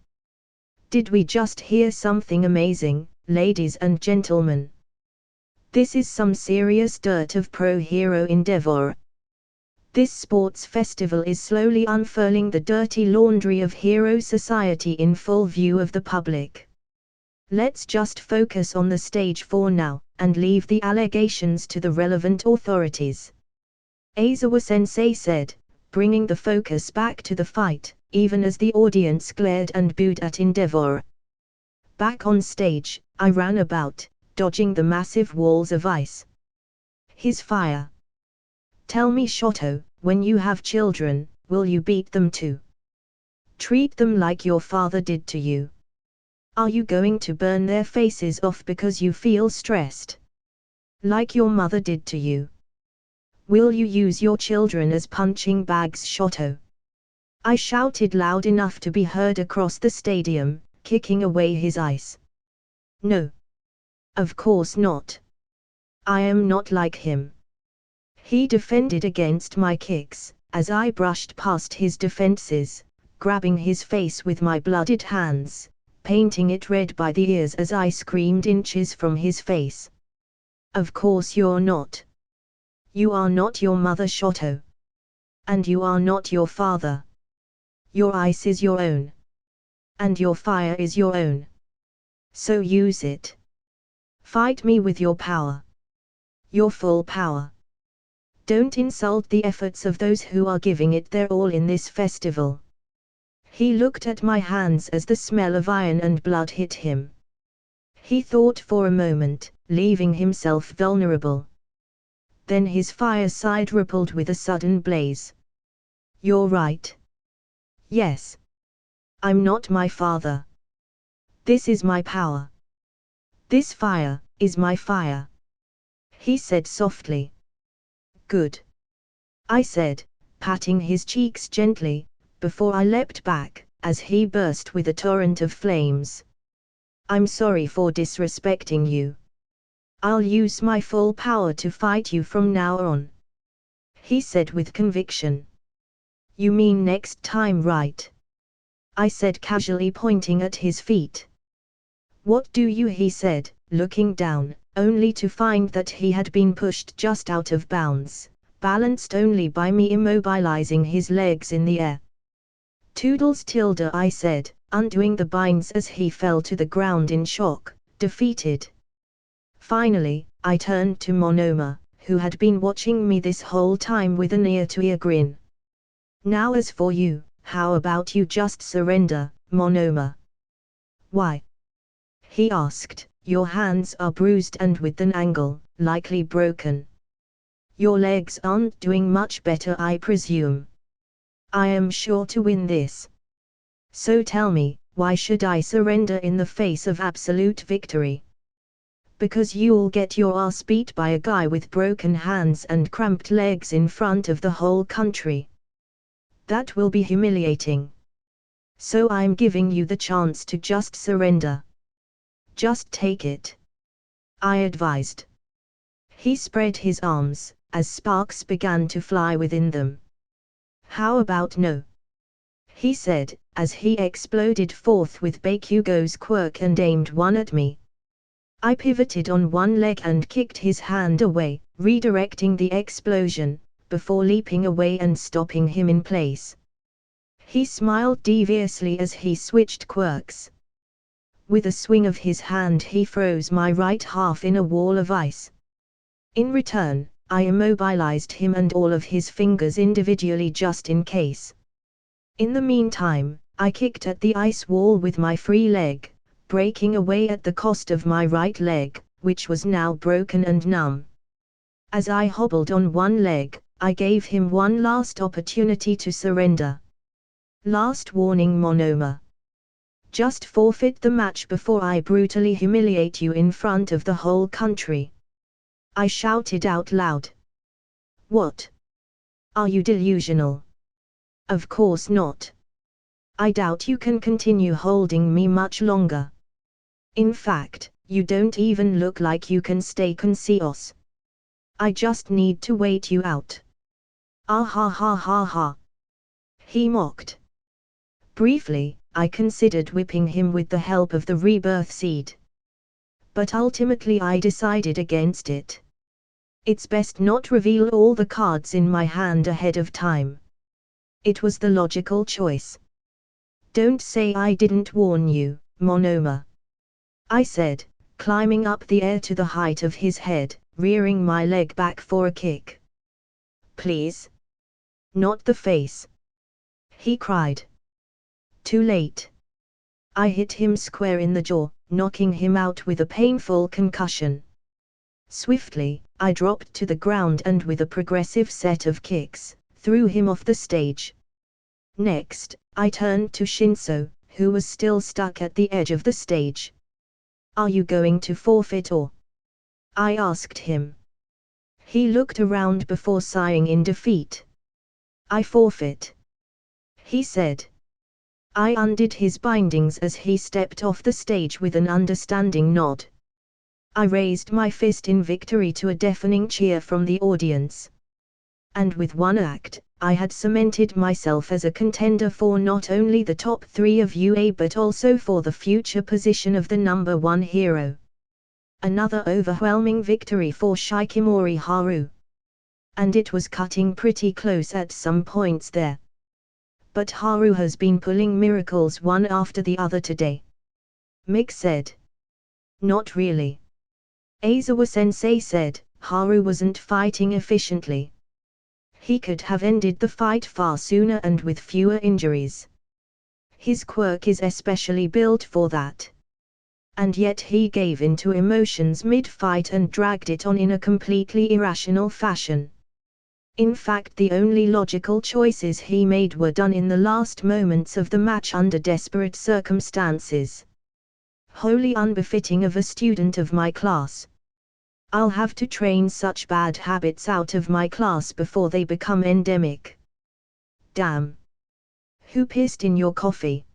Did we just hear something amazing, ladies and gentlemen? This is some serious dirt of pro-hero Endeavor. This sports festival is slowly unfurling the dirty laundry of hero society in full view of the public. Let's just focus on the stage for now, and leave the allegations to the relevant authorities. Aizawa-sensei said, bringing the focus back to the fight, even as the audience glared and booed at Endeavor. Back on stage, I ran about, dodging the massive walls of ice. His fire. Tell me, Shoto, when you have children, will you beat them too? Treat them like your father did to you? Are you going to burn their faces off because you feel stressed? Like your mother did to you? Will you use your children as punching bags, Shoto? I shouted loud enough to be heard across the stadium, kicking away his ice. No. Of course not. I am not like him. He defended against my kicks, as I brushed past his defenses, grabbing his face with my blooded hands, painting it red by the ears as I screamed inches from his face. Of course you're not. You are not your mother, Shoto. And you are not your father. Your ice is your own. And your fire is your own. So use it. Fight me with your power. Your full power. Don't insult the efforts of those who are giving it their all in this festival. He looked at my hands as the smell of iron and blood hit him. He thought for a moment, leaving himself vulnerable. Then his fireside rippled with a sudden blaze. You're right. Yes. I'm not my father. This is my power. This fire is my fire. He said softly. Good. I said, patting his cheeks gently, before I leapt back, as he burst with a torrent of flames. I'm sorry for disrespecting you. I'll use my full power to fight you from now on. He said with conviction. You mean next time, right? I said casually, pointing at his feet. What do you? He said, looking down, only to find that he had been pushed just out of bounds, balanced only by me immobilizing his legs in the air. "Toodles tilde," I said, undoing the binds as he fell to the ground in shock, defeated. Finally, I turned to Monoma, who had been watching me this whole time with an ear-to-ear grin. "Now as for you, how about you just surrender, Monoma?" "Why?" he asked. "Your hands are bruised and with an angle, likely broken. Your legs aren't doing much better, I presume. I am sure to win this. So tell me, why should I surrender in the face of absolute victory?" "Because you'll get your ass beat by a guy with broken hands and cramped legs in front of the whole country. That will be humiliating. So I'm giving you the chance to just surrender. Just take it," I advised. He spread his arms, as sparks began to fly within them. "How about no?" he said, as he exploded forth with Bakugo's quirk and aimed one at me. I pivoted on one leg and kicked his hand away, redirecting the explosion, before leaping away and stopping him in place. He smiled deviously as he switched quirks. With a swing of his hand he froze my right half in a wall of ice. In return, I immobilized him and all of his fingers individually just in case. In the meantime, I kicked at the ice wall with my free leg, breaking away at the cost of my right leg, which was now broken and numb. As I hobbled on one leg, I gave him one last opportunity to surrender. "Last warning, Monoma. Just forfeit the match before I brutally humiliate you in front of the whole country," I shouted out loud. "What? Are you delusional?" "Of course not. I doubt you can continue holding me much longer. In fact, you don't even look like you can stay conscious. I just need to wait you out." "Ah ha ha ha ha," he mocked. Briefly, I considered whipping him with the help of the rebirth seed. But ultimately I decided against it. It's best not reveal all the cards in my hand ahead of time. It was the logical choice. "Don't say I didn't warn you, Monoma," I said, climbing up the air to the height of his head, rearing my leg back for a kick. "Please? Not the face," he cried. Too late. I hit him square in the jaw, knocking him out with a painful concussion. Swiftly, I dropped to the ground and with a progressive set of kicks, threw him off the stage. Next, I turned to Shinso, who was still stuck at the edge of the stage. "Are you going to forfeit or?" I asked him. He looked around before sighing in defeat. "I forfeit," he said. I undid his bindings as he stepped off the stage with an understanding nod. I raised my fist in victory to a deafening cheer from the audience. And with one act, I had cemented myself as a contender for not only the top 3 of UA but also for the future position of the number 1 hero. Another overwhelming victory for Shikimori Haru. And it was cutting pretty close at some points there. But Haru has been pulling miracles one after the other today, Mick said. Not really. Aizawa-sensei said. Haru wasn't fighting efficiently. He could have ended the fight far sooner and with fewer injuries. His quirk is especially built for that. And yet he gave in to emotions mid-fight and dragged it on in a completely irrational fashion. In fact, the only logical choices he made were done in the last moments of the match under desperate circumstances. Wholly unbefitting of a student of my class. I'll have to train such bad habits out of my class before they become endemic. Damn. Who pissed in your coffee?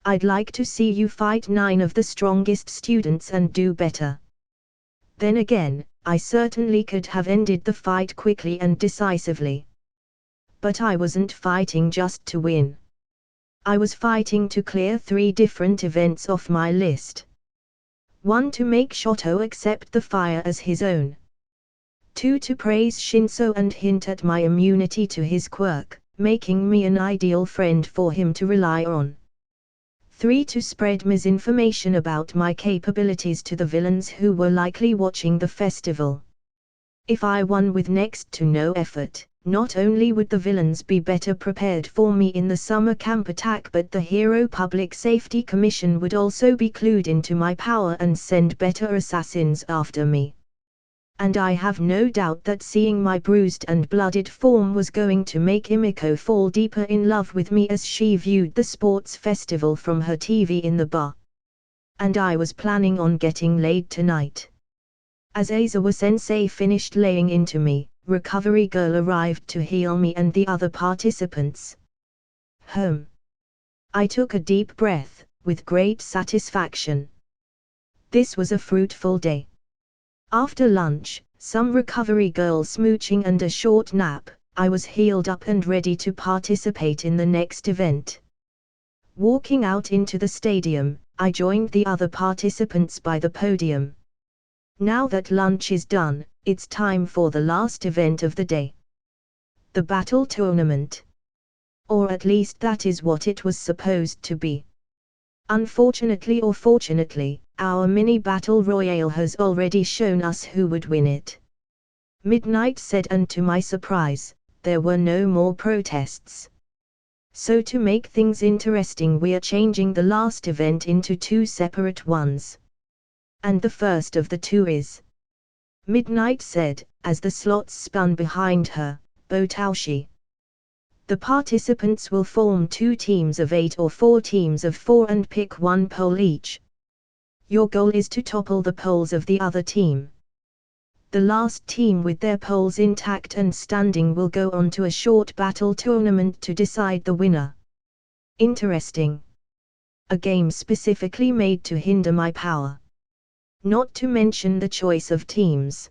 I'd like to see you fight 9 of the strongest students and do better. Then again, I certainly could have ended the fight quickly and decisively. But I wasn't fighting just to win. I was fighting to clear 3 different events off my list. 1. To make Shoto accept the fire as his own. 2. To praise Shinso and hint at my immunity to his quirk, making me an ideal friend for him to rely on. 3. To spread misinformation about my capabilities to the villains who were likely watching the festival. If I won with next to no effort, not only would the villains be better prepared for me in the summer camp attack, but the Hero Public Safety Commission would also be clued into my power and send better assassins after me. And I have no doubt that seeing my bruised and blooded form was going to make Imiko fall deeper in love with me as she viewed the sports festival from her TV in the bar. And I was planning on getting laid tonight. As Aizawa-sensei finished laying into me, Recovery Girl arrived to heal me and the other participants. Home. I took a deep breath, with great satisfaction. This was a fruitful day. After lunch, some Recovery Girl smooching and a short nap, I was healed up and ready to participate in the next event. Walking out into the stadium, I joined the other participants by the podium. Now that lunch is done, it's time for the last event of the day. The battle tournament. Or at least that is what it was supposed to be. Unfortunately or fortunately, our mini battle royale has already shown us who would win it. Midnight said, and to my surprise, there were no more protests. So to make things interesting, we are changing the last event into 2 separate ones. And the first of the 2 is, Midnight said, as the slots spun behind her, Botaoshi. The participants will form 2 teams of 8 or 4 teams of 4 and pick 1 pole each. Your goal is to topple the poles of the other team. The last team with their poles intact and standing will go on to a short battle tournament to decide the winner. Interesting. A game specifically made to hinder my power. Not to mention the choice of teams.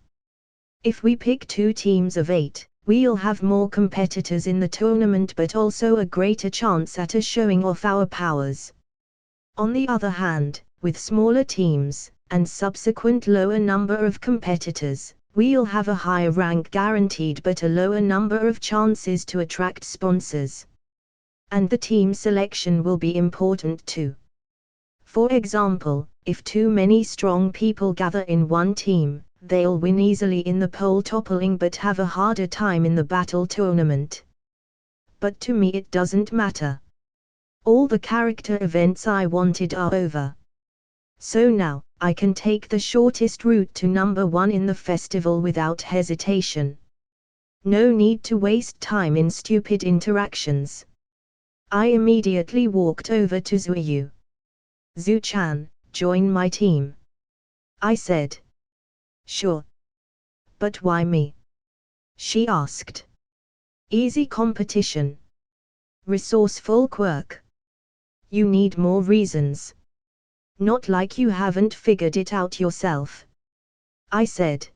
If we pick 2 teams of 8, we'll have more competitors in the tournament but also a greater chance at showing off our powers. On the other hand, with smaller teams, and subsequent lower number of competitors, we'll have a higher rank guaranteed but a lower number of chances to attract sponsors. And the team selection will be important too. For example, if too many strong people gather in one team, they'll win easily in the pole toppling but have a harder time in the battle tournament. But to me it doesn't matter. All the character events I wanted are over. So now, I can take the shortest route to number 1 in the festival without hesitation. No need to waste time in stupid interactions. I immediately walked over to Zuyu. Zu-chan, join my team. I said. Sure. But why me? She asked. Easy competition. Resourceful quirk. You need more reasons. Not like you haven't figured it out yourself. I said.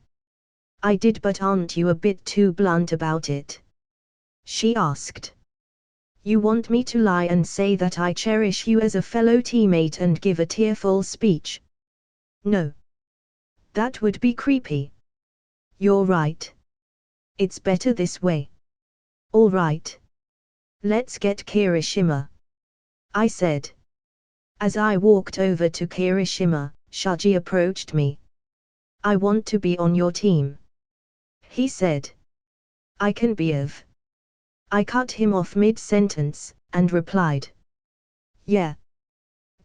I did, but aren't you a bit too blunt about it? She asked. You want me to lie and say that I cherish you as a fellow teammate and give a tearful speech? No. That would be creepy. You're right. It's better this way. All right. Let's get Kirishima. I said. As I walked over to Kirishima, Shuji approached me. I want to be on your team. He said. I can be of. I cut him off mid-sentence, and replied. Yeah.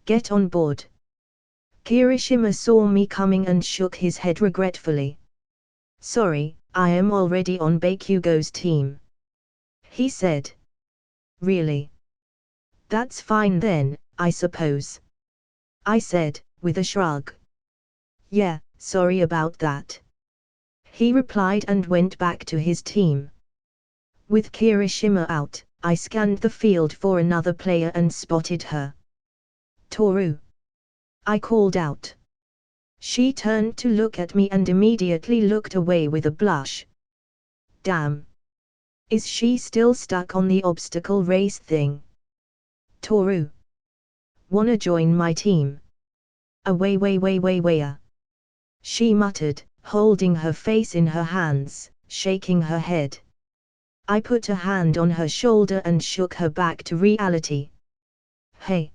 Get on board. Kirishima saw me coming and shook his head regretfully. Sorry, I am already on Bakugo's team. He said. Really? That's fine then, I suppose. I said, with a shrug. Yeah, sorry about that. He replied and went back to his team. With Kirishima out, I scanned the field for another player and spotted her. Toru. I called out. She turned to look at me and immediately looked away with a blush. Damn. Is she still stuck on the obstacle race thing? Toru. Wanna join my team? Away way way way way. She muttered, holding her face in her hands, shaking her head. I put a hand on her shoulder and shook her back to reality. Hey,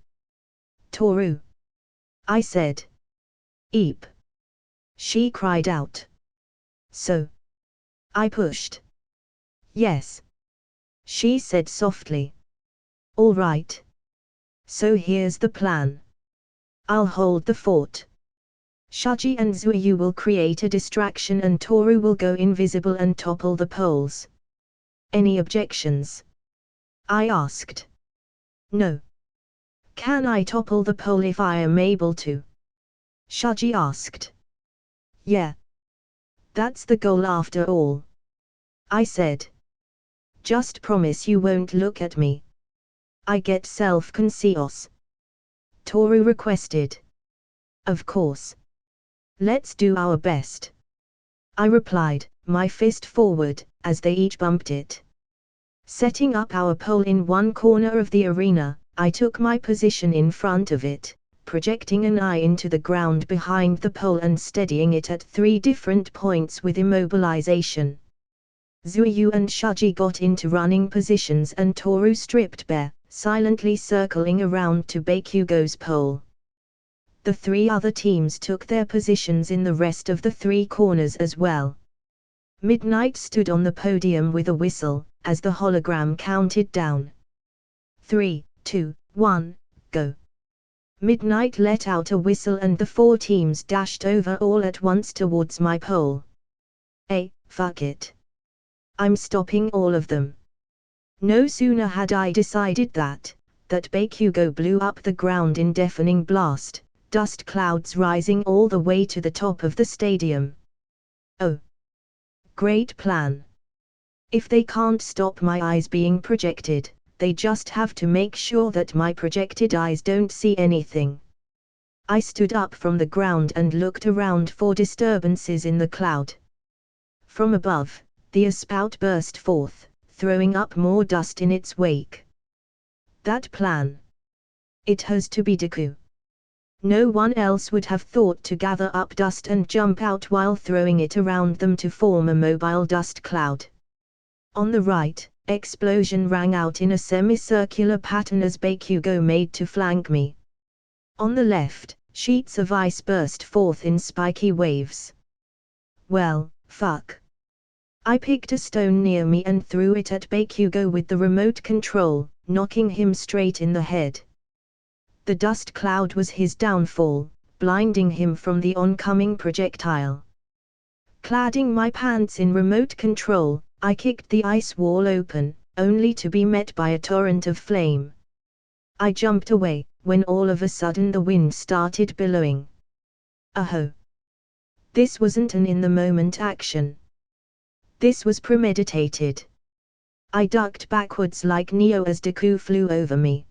Toru, I said. Eep. She cried out. So? I pushed. Yes. She said softly. All right. So here's the plan. I'll hold the fort. Shuji and Zuyu will create a distraction and Toru will go invisible and topple the poles. Any objections? I asked. No. Can I topple the pole if I am able to? Shuji asked. Yeah. That's the goal after all. I said. Just promise you won't look at me. I get self-conscious. Toru requested. Of course. Let's do our best. I replied, my fist forward, as they each bumped it. Setting up our pole in one corner of the arena, I took my position in front of it, projecting an eye into the ground behind the pole and steadying it at 3 different points with immobilization. Zuyu and Shuji got into running positions and Toru stripped bare, silently circling around to Bakugo's pole. The 3 other teams took their positions in the rest of the 3 corners as well. Midnight stood on the podium with a whistle, as the hologram counted down. 3, 2, 1, go. Midnight let out a whistle and the 4 teams dashed over all at once towards my pole. Fuck it. I'm stopping all of them. No sooner had I decided that Bakugo blew up the ground in deafening blast, dust clouds rising all the way to the top of the stadium. Oh! Great plan. If they can't stop my eyes being projected, they just have to make sure that my projected eyes don't see anything. I stood up from the ground and looked around for disturbances in the cloud. From above, the spout burst forth, throwing up more dust in its wake. That plan. It has to be Deku. No one else would have thought to gather up dust and jump out while throwing it around them to form a mobile dust cloud. On the right, explosion rang out in a semicircular pattern as Bakugo made to flank me. On the left, sheets of ice burst forth in spiky waves. Well, fuck. I picked a stone near me and threw it at Bakugo with the remote control, knocking him straight in the head. The dust cloud was his downfall, blinding him from the oncoming projectile. Cladding my pants in remote control, I kicked the ice wall open, only to be met by a torrent of flame. I jumped away, when all of a sudden the wind started billowing. Oh! This wasn't an in-the-moment action. This was premeditated. I ducked backwards like Neo as Deku flew over me.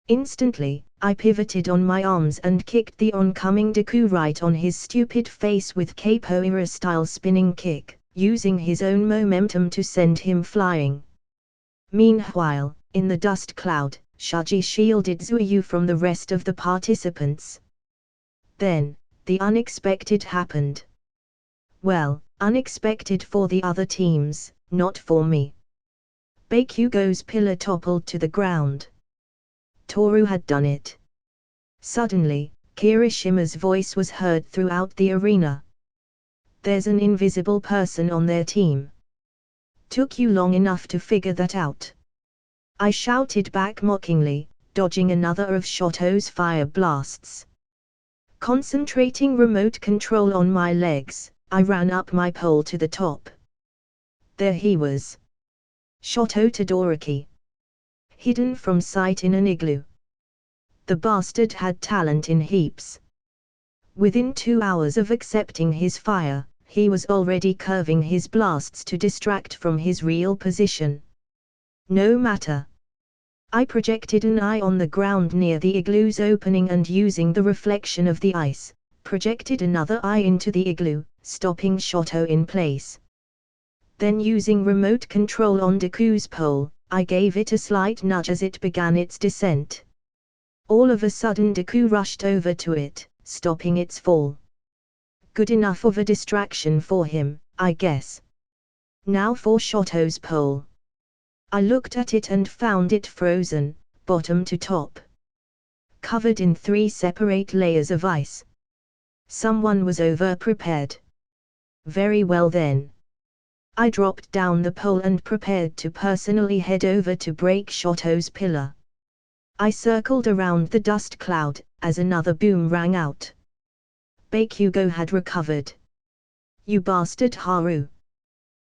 Instantly, I pivoted on my arms and kicked the oncoming Deku right on his stupid face with capoeira-style spinning kick, using his own momentum to send him flying. Meanwhile, in the dust cloud, Shuji shielded Zuyu from the rest of the participants. Then, the unexpected happened. Well, unexpected for the other teams, not for me. Bakugo's pillar toppled to the ground. Toru had done it. Suddenly, Kirishima's voice was heard throughout the arena. There's an invisible person on their team. Took you long enough to figure that out? I shouted back mockingly, dodging another of Shoto's fire blasts. Concentrating remote control on my legs, I ran up my pole to the top. There he was. Shoto Todoroki. Hidden from sight in an igloo. The bastard had talent in heaps. Within 2 hours of accepting his fire, he was already curving his blasts to distract from his real position. No matter. I projected an eye on the ground near the igloo's opening and using the reflection of the ice, projected another eye into the igloo, stopping Shoto in place. Then using remote control on Deku's pole, I gave it a slight nudge as it began its descent. All of a sudden Deku rushed over to it, stopping its fall. Good enough of a distraction for him, I guess. Now for Shoto's pole. I looked at it and found it frozen, bottom to top. Covered in 3 separate layers of ice. Someone was over-prepared. Very well then. I dropped down the pole and prepared to personally head over to break Shoto's pillar. I circled around the dust cloud, as another boom rang out. Bakugo had recovered. You bastard Haru!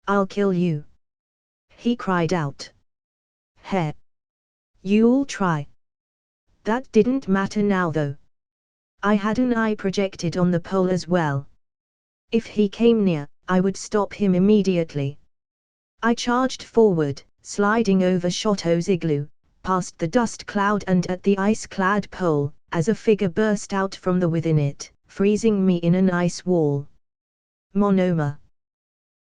I'll kill you! He cried out. Heh! You'll try. That didn't matter now though. I had an eye projected on the pole as well. If he came near, I would stop him immediately. I charged forward, sliding over Shoto's igloo, past the dust cloud and at the ice-clad pole, as a figure burst out from within it, freezing me in an ice wall. Monoma.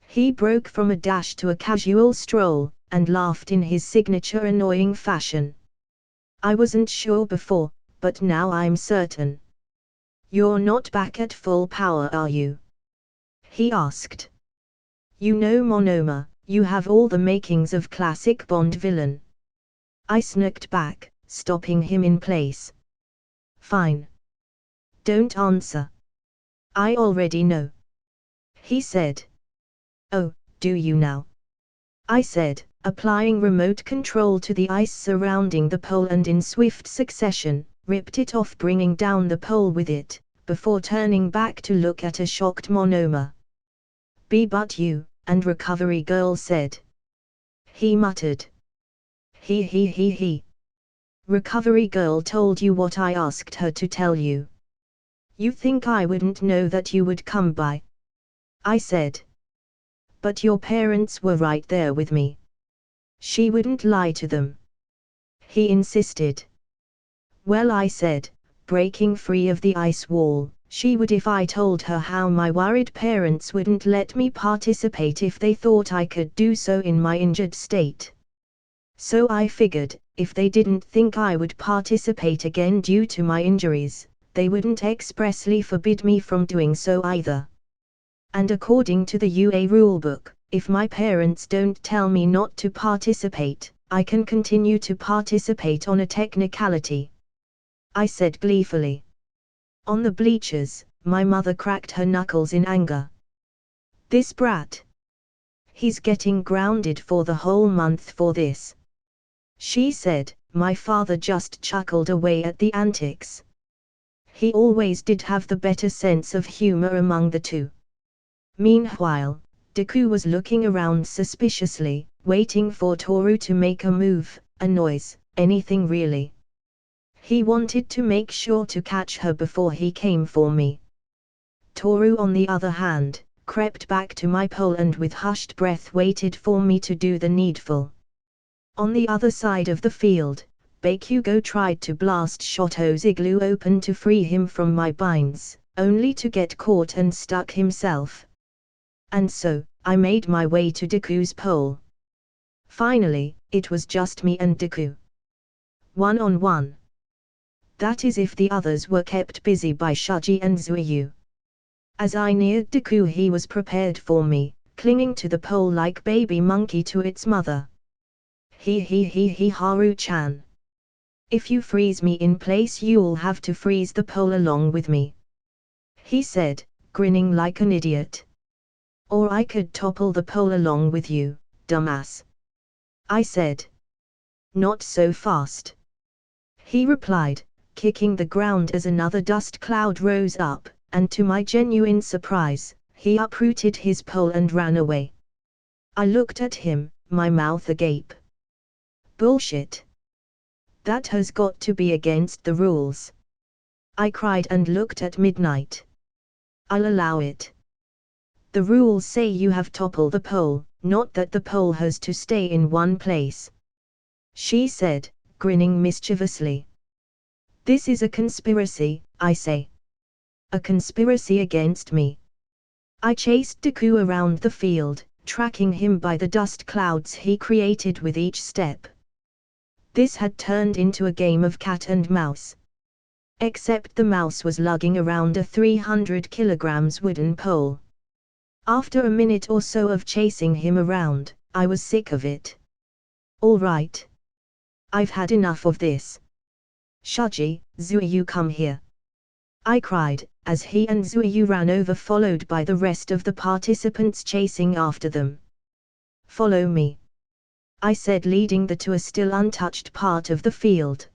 He broke from a dash to a casual stroll, and laughed in his signature annoying fashion. I wasn't sure before, but now I'm certain. You're not back at full power, are you? He asked. You know, Monoma, you have all the makings of classic Bond villain. I smirked back, stopping him in place. Fine. Don't answer. I already know. He said. Oh, do you now? I said, applying remote control to the ice surrounding the pole and in swift succession, ripped it off, bringing down the pole with it, before turning back to look at a shocked Monoma. But you, and Recovery Girl said. He muttered. He. Recovery Girl told you what I asked her to tell you. You think I wouldn't know that you would come by? I said. But your parents were right there with me. She wouldn't lie to them. He insisted. Well, I said, breaking free of the ice wall, she would if I told her how my worried parents wouldn't let me participate if they thought I could do so in my injured state. So I figured, if they didn't think I would participate again due to my injuries, they wouldn't expressly forbid me from doing so either. And according to the UA rulebook, if my parents don't tell me not to participate, I can continue to participate on a technicality. I said gleefully. On the bleachers, my mother cracked her knuckles in anger. This brat. He's getting grounded for the whole month for this. She said. My father just chuckled away at the antics. He always did have the better sense of humor among the two. Meanwhile, Deku was looking around suspiciously, waiting for Toru to make a move, a noise, anything really. He wanted to make sure to catch her before he came for me. Toru, on the other hand, crept back to my pole and with hushed breath waited for me to do the needful. On the other side of the field, Bakugo tried to blast Shoto's igloo open to free him from my binds, only to get caught and stuck himself. And so, I made my way to Deku's pole. Finally, it was just me and Deku. 1-on-1. That is if the others were kept busy by Shuji and Zuiyu. As I neared Deku, he was prepared for me, clinging to the pole like baby monkey to its mother. He Haru-chan. If you freeze me in place, you'll have to freeze the pole along with me. He said, grinning like an idiot. Or I could topple the pole along with you, dumbass. I said. Not so fast. He replied, kicking the ground as another dust cloud rose up, and to my genuine surprise, he uprooted his pole and ran away. I looked at him, my mouth agape. Bullshit. That has got to be against the rules. I cried and looked at Midnight. I'll allow it. The rules say you have topple the pole, not that the pole has to stay in one place. She said, grinning mischievously. This is a conspiracy, I say. A conspiracy against me. I chased Deku around the field, tracking him by the dust clouds he created with each step. This had turned into a game of cat and mouse. Except the mouse was lugging around a 300 kilograms wooden pole. After a minute or so of chasing him around, I was sick of it. All right. I've had enough of this. Shuji, Zuiyu, come here. I cried, as he and Zuiyu ran over, followed by the rest of the participants chasing after them. Follow me, I said, leading the to a still untouched part of the field.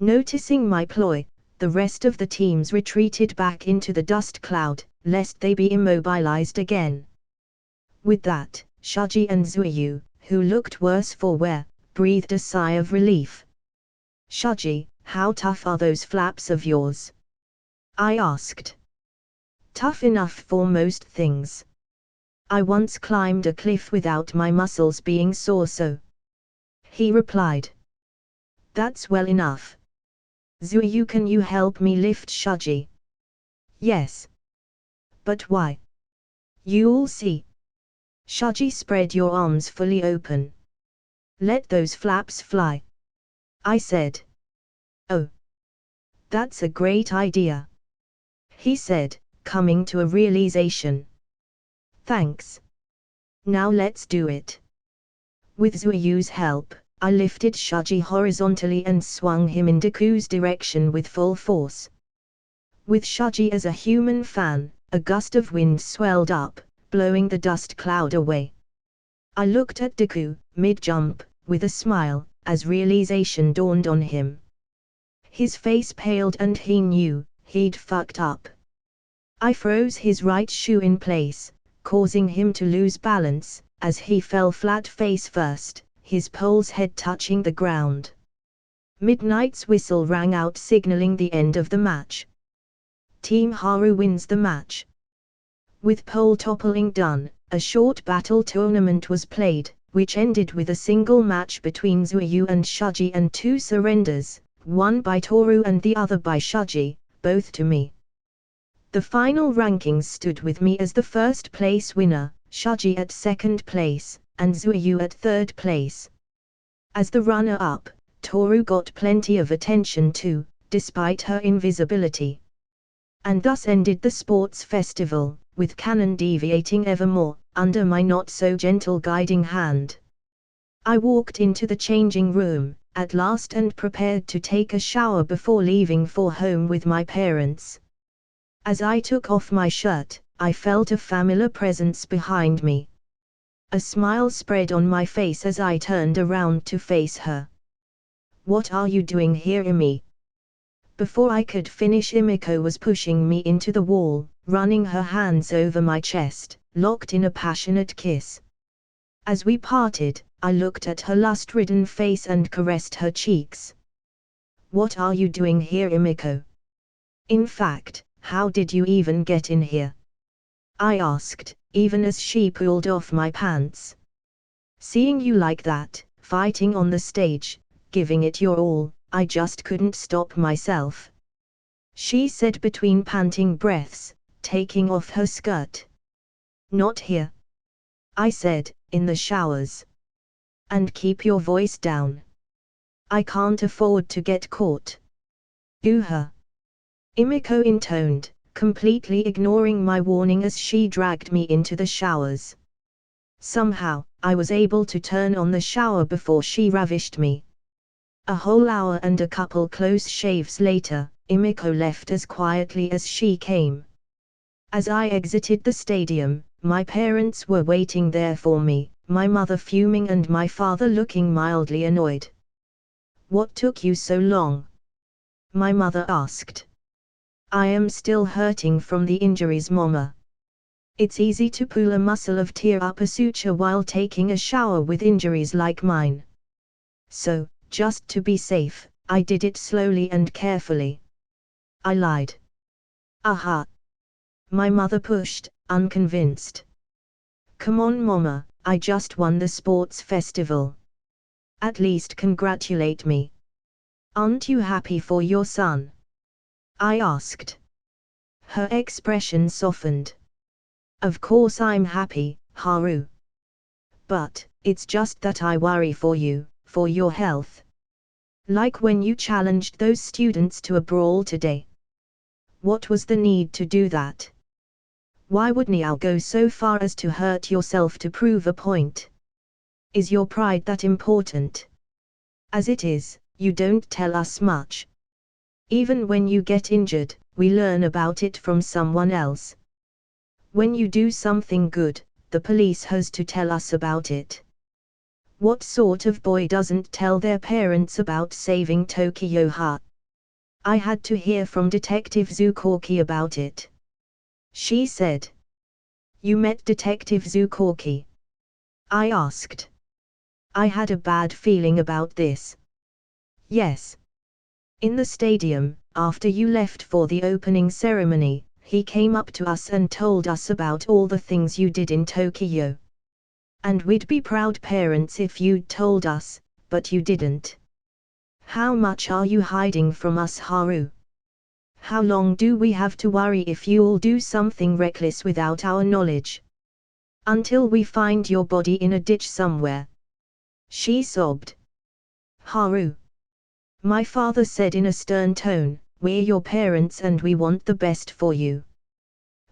Noticing my ploy, the rest of the teams retreated back into the dust cloud, lest they be immobilized again. With that, Shuji and Zuiyu, who looked worse for wear, breathed a sigh of relief. Shuji, how tough are those flaps of yours? I asked. Tough enough for most things. I once climbed a cliff without my muscles being sore, so. He replied. That's well enough. Zuiyu, can you help me lift Shuji? Yes. But why? You'll see. Shuji, spread your arms fully open. Let those flaps fly, I said. Oh. That's a great idea, he said, coming to a realization. Thanks. Now let's do it. With Zuiyu's help, I lifted Shuji horizontally and swung him in Deku's direction with full force. With Shuji as a human fan, a gust of wind swelled up, blowing the dust cloud away. I looked at Deku, mid-jump, with a smile, as realization dawned on him. His face paled and he knew he'd fucked up. I froze his right shoe in place, causing him to lose balance, as he fell flat face first, his pole's head touching the ground. Midnight's whistle rang out, signaling the end of the match. Team Haru wins the match. With pole toppling done, a short battle tournament was played, which ended with a single match between Zuiyu and Shuji and 2 surrenders, one by Toru and the other by Shuji, both to me. The final rankings stood with me as the first place winner, Shuji at second place, and Zuiyu at third place. As the runner-up, Toru got plenty of attention too, despite her invisibility. And thus ended the sports festival, with Canon deviating ever more, under my not-so-gentle guiding hand. I walked into the changing room, at last, and prepared to take a shower before leaving for home with my parents. As I took off my shirt, I felt a familiar presence behind me. A smile spread on my face as I turned around to face her. What are you doing here, Imi? Before I could finish, Imiko was pushing me into the wall, running her hands over my chest, locked in a passionate kiss. As we parted, I looked at her lust-ridden face and caressed her cheeks. What are you doing here, Imiko? In fact, how did you even get in here? I asked, even as she pulled off my pants. Seeing you like that, fighting on the stage, giving it your all, I just couldn't stop myself, she said between panting breaths, taking off her skirt. Not here, I said, in the showers. And keep your voice down. I can't afford to get caught. Her. Imiko intoned, completely ignoring my warning as she dragged me into the showers. Somehow, I was able to turn on the shower before she ravished me. A whole hour and a couple close shaves later, Imiko left as quietly as she came. As I exited the stadium, my parents were waiting there for me, my mother fuming and my father looking mildly annoyed. What took you so long? My mother asked. I am still hurting from the injuries, Mama. It's easy to pull a muscle of tear up a suture while taking a shower with injuries like mine. So, just to be safe, I did it slowly and carefully. I lied. Aha. My mother pushed, unconvinced. Come on, Mama, I just won the sports festival. At least congratulate me. Aren't you happy for your son? I asked. Her expression softened. Of course I'm happy, Haru. But, it's just that I worry for you, for your health. Like when you challenged those students to a brawl today. What was the need to do that? Why would you go so far as to hurt yourself to prove a point? Is your pride that important? As it is, you don't tell us much. Even when you get injured, we learn about it from someone else. When you do something good, the police has to tell us about it. What sort of boy doesn't tell their parents about saving Tokyo, huh? I had to hear from Detective Zukorki about it. She said. You met Detective Zukorki? I asked. I had a bad feeling about this. Yes. In the stadium, after you left for the opening ceremony, he came up to us and told us about all the things you did in Tokyo. And we'd be proud parents if you'd told us, but you didn't. How much are you hiding from us, Haru? How long do we have to worry if you'll do something reckless without our knowledge? Until we find your body in a ditch somewhere. She sobbed. Haru. My father said in a stern tone, we're your parents and we want the best for you.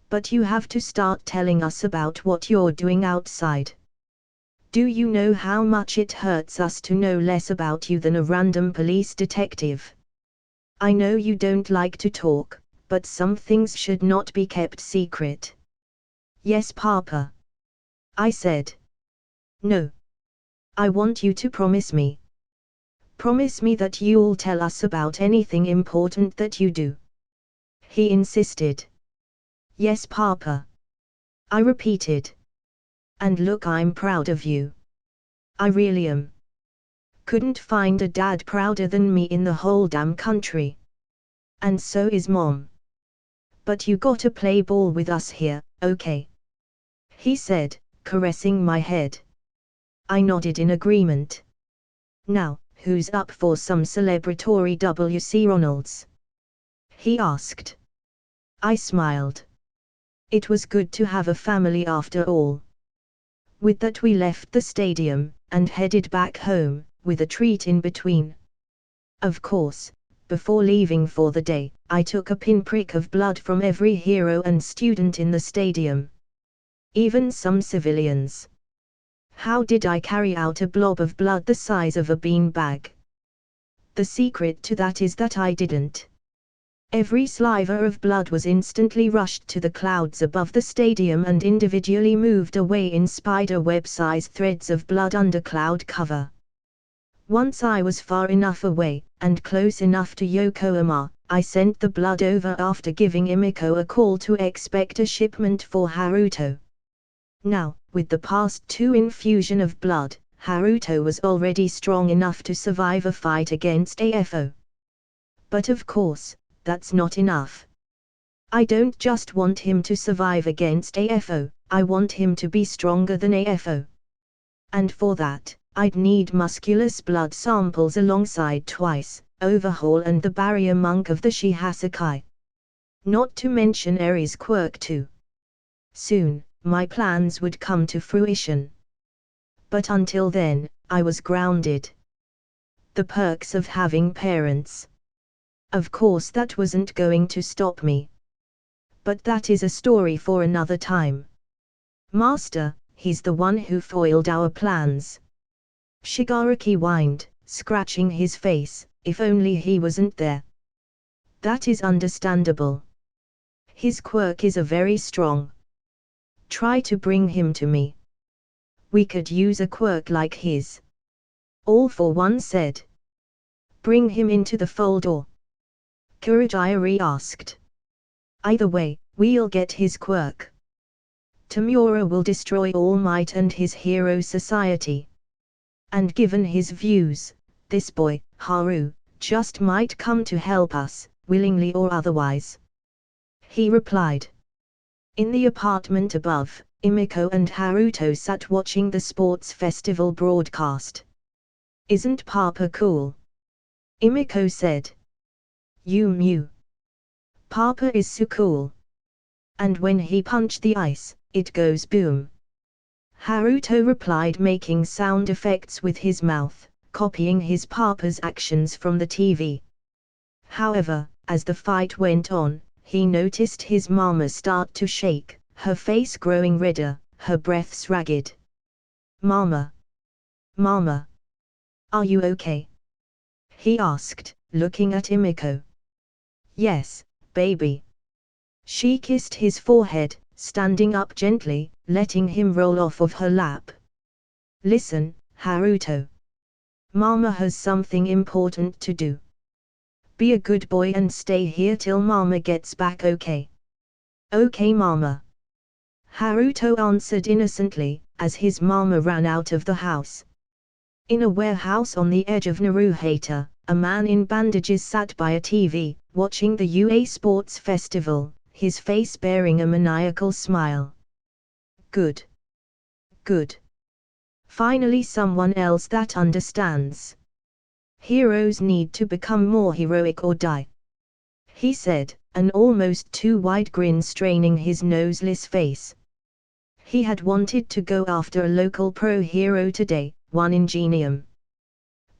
But you have to start telling us about what you're doing outside. Do you know how much it hurts us to know less about you than a random police detective? I know you don't like to talk, but some things should not be kept secret. Yes, Papa. I said. No. I want you to promise me. Promise me that you'll tell us about anything important that you do. He insisted. Yes, Papa. I repeated. And look, I'm proud of you. I really am. Couldn't find a dad prouder than me in the whole damn country. And so is Mom. But you gotta play ball with us here, okay? He said, caressing my head. I nodded in agreement. Now, who's up for some celebratory W.C. Ronalds? He asked. I smiled. It was good to have a family after all. With that we left the stadium, and headed back home, with a treat in between. Of course, before leaving for the day, I took a pinprick of blood from every hero and student in the stadium. Even some civilians. How did I carry out a blob of blood the size of a beanbag? The secret to that is that I didn't. Every sliver of blood was instantly rushed to the clouds above the stadium and individually moved away in spider web-sized threads of blood under cloud cover. Once I was far enough away, and close enough to Yokohama, I sent the blood over after giving Emiko a call to expect a shipment for Haruto. Now, with the past 2 infusion of blood, Haruto was already strong enough to survive a fight against AFO. But of course, that's not enough. I don't just want him to survive against AFO, I want him to be stronger than AFO. And for that, I'd need musculus blood samples alongside twice, Overhaul and the barrier monk of the Shihasakai. Not to mention Ares' quirk too. Soon, my plans would come to fruition. But until then, I was grounded. The perks of having parents. Of course that wasn't going to stop me. But that is a story for another time. Master, he's the one who foiled our plans. Shigaraki whined, scratching his face, if only he wasn't there. That is understandable. His quirk is a very strong. Try to bring him to me. We could use a quirk like his. All for one said. Bring him into the fold or? Kurogiri asked. Either way, we'll get his quirk. Tamura will destroy All Might and his hero society. And given his views, this boy, Haru, just might come to help us, willingly or otherwise. He replied. In the apartment above, Emiko and Haruto sat watching the sports festival broadcast. Isn't Papa cool? Emiko said. Mew. Papa is so cool. And when he punched the ice, it goes boom. Haruto replied, making sound effects with his mouth, copying his papa's actions from the TV. However, as the fight went on, he noticed his mama start to shake, her face growing redder, her breaths ragged. "Mama! Mama! Are you okay?" he asked, looking at Emiko. "Yes, baby." She kissed his forehead, standing up gently, letting him roll off of her lap. "Listen, Haruto. Mama has something important to do. Be a good boy and stay here till Mama gets back, okay?" "Okay, Mama." Haruto answered innocently, as his mama ran out of the house. In a warehouse on the edge of Naruhata, a man in bandages sat by a TV, watching the UA Sports Festival, his face bearing a maniacal smile. Good. Good. Finally someone else that understands. Heroes need to become more heroic or die, he said, an almost too wide grin straining his noseless face. He had wanted to go after a local pro hero today, one Ingenium.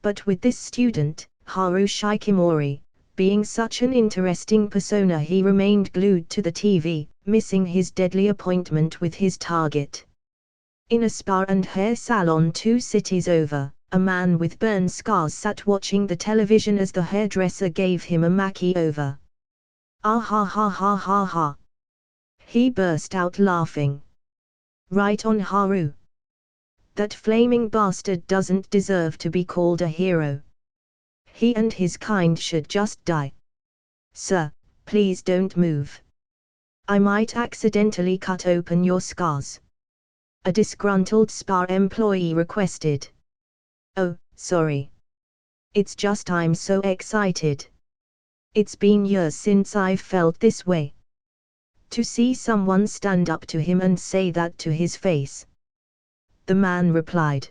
But with this student, Haru Shikimori, being such an interesting persona, he remained glued to the TV, missing his deadly appointment with his target. In a spa and hair salon 2 cities over, a man with burn scars sat watching the television as the hairdresser gave him a makeover. "Ah ha ha ha ha ha!" he burst out laughing. "Right on, Haru. That flaming bastard doesn't deserve to be called a hero. He and his kind should just die. Sir, please don't move. I might accidentally cut open your scars," a disgruntled spa employee requested. "Oh, sorry. It's just I'm so excited. It's been years since I've felt this way." To see someone stand up to him and say that to his face, the man replied.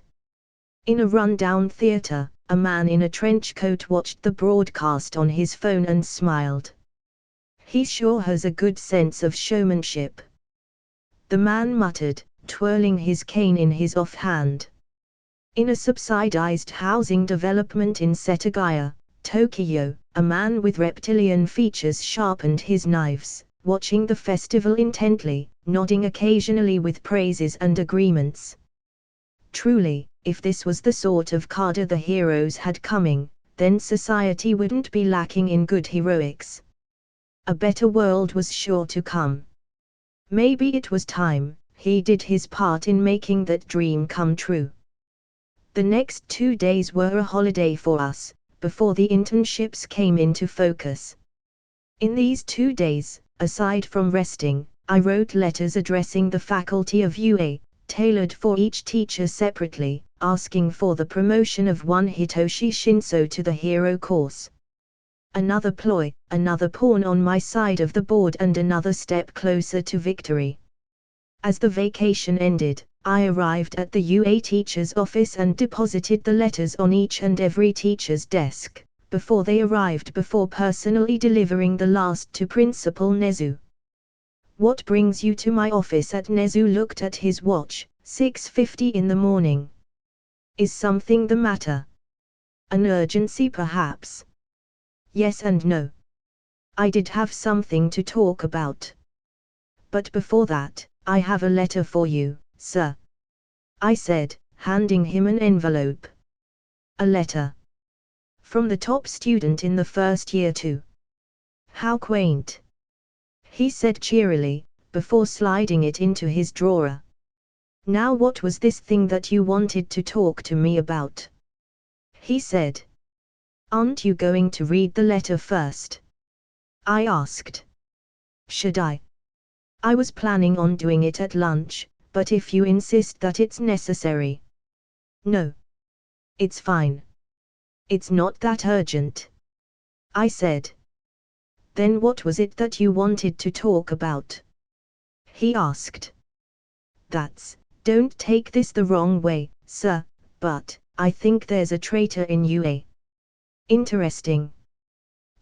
In a rundown theater, a man in a trench coat watched the broadcast on his phone and smiled. "He sure has a good sense of showmanship," the man muttered, twirling his cane in his offhand. In a subsidized housing development in Setagaya, Tokyo, a man with reptilian features sharpened his knives, watching the festival intently, nodding occasionally with praises and agreements. Truly, if this was the sort of cadre the heroes had coming, then society wouldn't be lacking in good heroics. A better world was sure to come. Maybe it was time he did his part in making that dream come true. The next 2 days were a holiday for us, before the internships came into focus. In these 2 days, aside from resting, I wrote letters addressing the faculty of UA, tailored for each teacher separately, asking for the promotion of one Hitoshi Shinso to the hero course. Another ploy, another pawn on my side of the board, and another step closer to victory. As the vacation ended, I arrived at the UA teacher's office and deposited the letters on each and every teacher's desk, before they arrived, before personally delivering the last to Principal Nezu. "What brings you to my office?" Nezu looked at his watch, 6:50 in the morning. "Is something the matter? An urgency perhaps?" "Yes and no. I did have something to talk about. But before that, I have a letter for you, sir," I said, handing him an envelope. "A letter? From the top student in the first year too. How quaint," he said cheerily, before sliding it into his drawer. "Now what was this thing that you wanted to talk to me about?" he said. "Aren't you going to read the letter first?" I asked. "Should I? I was planning on doing it at lunch, but if you insist that it's necessary." "No. It's fine. It's not that urgent," I said. "Then what was it that you wanted to talk about?" he asked. Don't take this the wrong way, sir, but I think there's a traitor in UA. Interesting.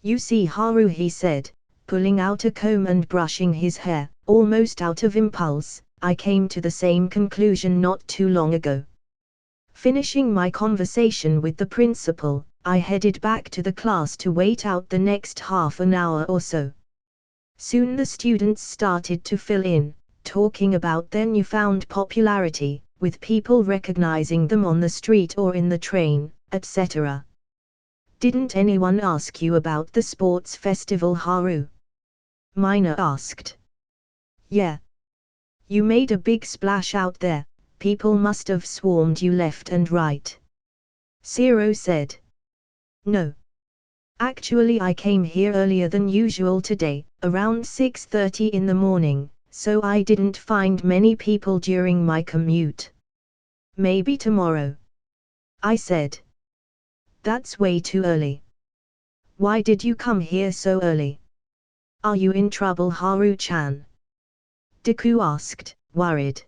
You see, Haru, he said, pulling out a comb and brushing his hair, almost out of impulse, I came to the same conclusion not too long ago. Finishing my conversation with the principal, I headed back to the class to wait out the next half an hour or so. Soon the students started to fill in, talking about their newfound popularity, with people recognizing them on the street or in the train, etc. "Didn't anyone ask you about the sports festival, Haru?" Mina asked. "Yeah. You made a big splash out there, people must have swarmed you left and right," Zero said. "No. Actually I came here earlier than usual today, around 6:30 in the morning, so I didn't find many people during my commute. Maybe tomorrow," I said. "That's way too early. Why did you come here so early? Are you in trouble, Haru-chan?" Deku asked, worried.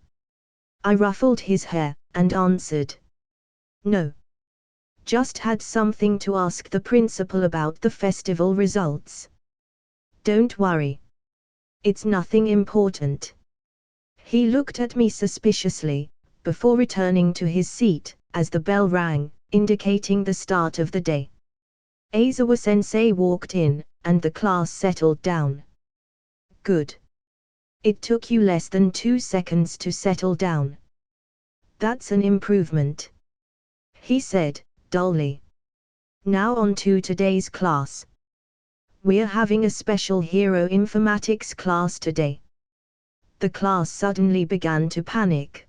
I ruffled his hair, and answered. "No. Just had something to ask the principal about the festival results." "Don't worry. It's nothing important." He looked at me suspiciously, before returning to his seat, as the bell rang, indicating the start of the day. Aizawa-sensei walked in, and the class settled down. "Good. It took you less than 2 seconds to settle down. That's an improvement," he said, dully. "Now on to today's class. We're having a special hero informatics class today." The class suddenly began to panic.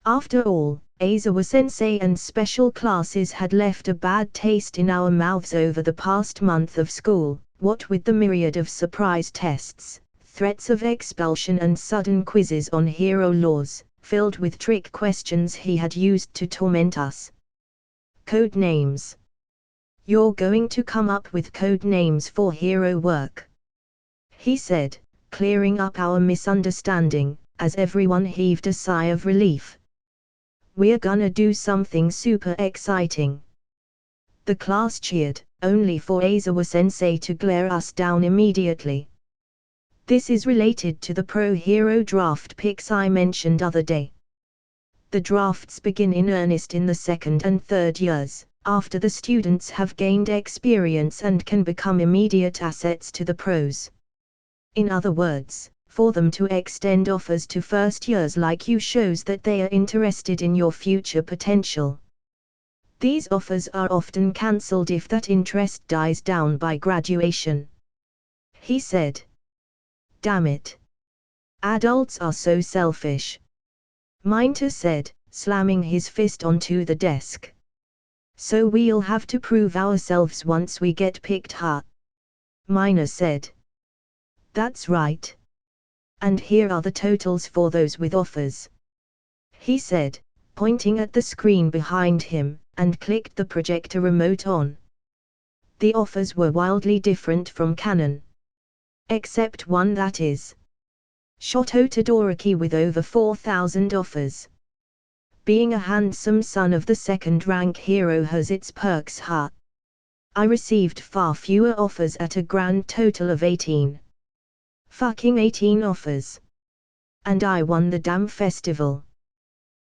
After all, Aizawa-sensei and special classes had left a bad taste in our mouths over the past month of school, what with the myriad of surprise tests, threats of expulsion and sudden quizzes on hero laws, filled with trick questions he had used to torment us. "Code names. You're going to come up with code names for hero work," he said, clearing up our misunderstanding, as everyone heaved a sigh of relief. "We're gonna do something super exciting." The class cheered, only for Aizawa-sensei to glare us down immediately. "This is related to the pro hero draft picks I mentioned other day. The drafts begin in earnest in the second and third years, after the students have gained experience and can become immediate assets to the pros. In other words, for them to extend offers to first years like you shows that they are interested in your future potential. These offers are often cancelled if that interest dies down by graduation," he said. "Damn it. Adults are so selfish," Minter said, slamming his fist onto the desk. "So we'll have to prove ourselves once we get picked, huh?" Mina said. "That's right. And here are the totals for those with offers," he said, pointing at the screen behind him, and clicked the projector remote on. The offers were wildly different from canon. Except one, that is. Shoto Todoroki with over 4,000 offers. Being a handsome son of the second-rank hero has its perks, huh? I received far fewer offers at a grand total of 18. Fucking 18 offers. And I won the damn festival.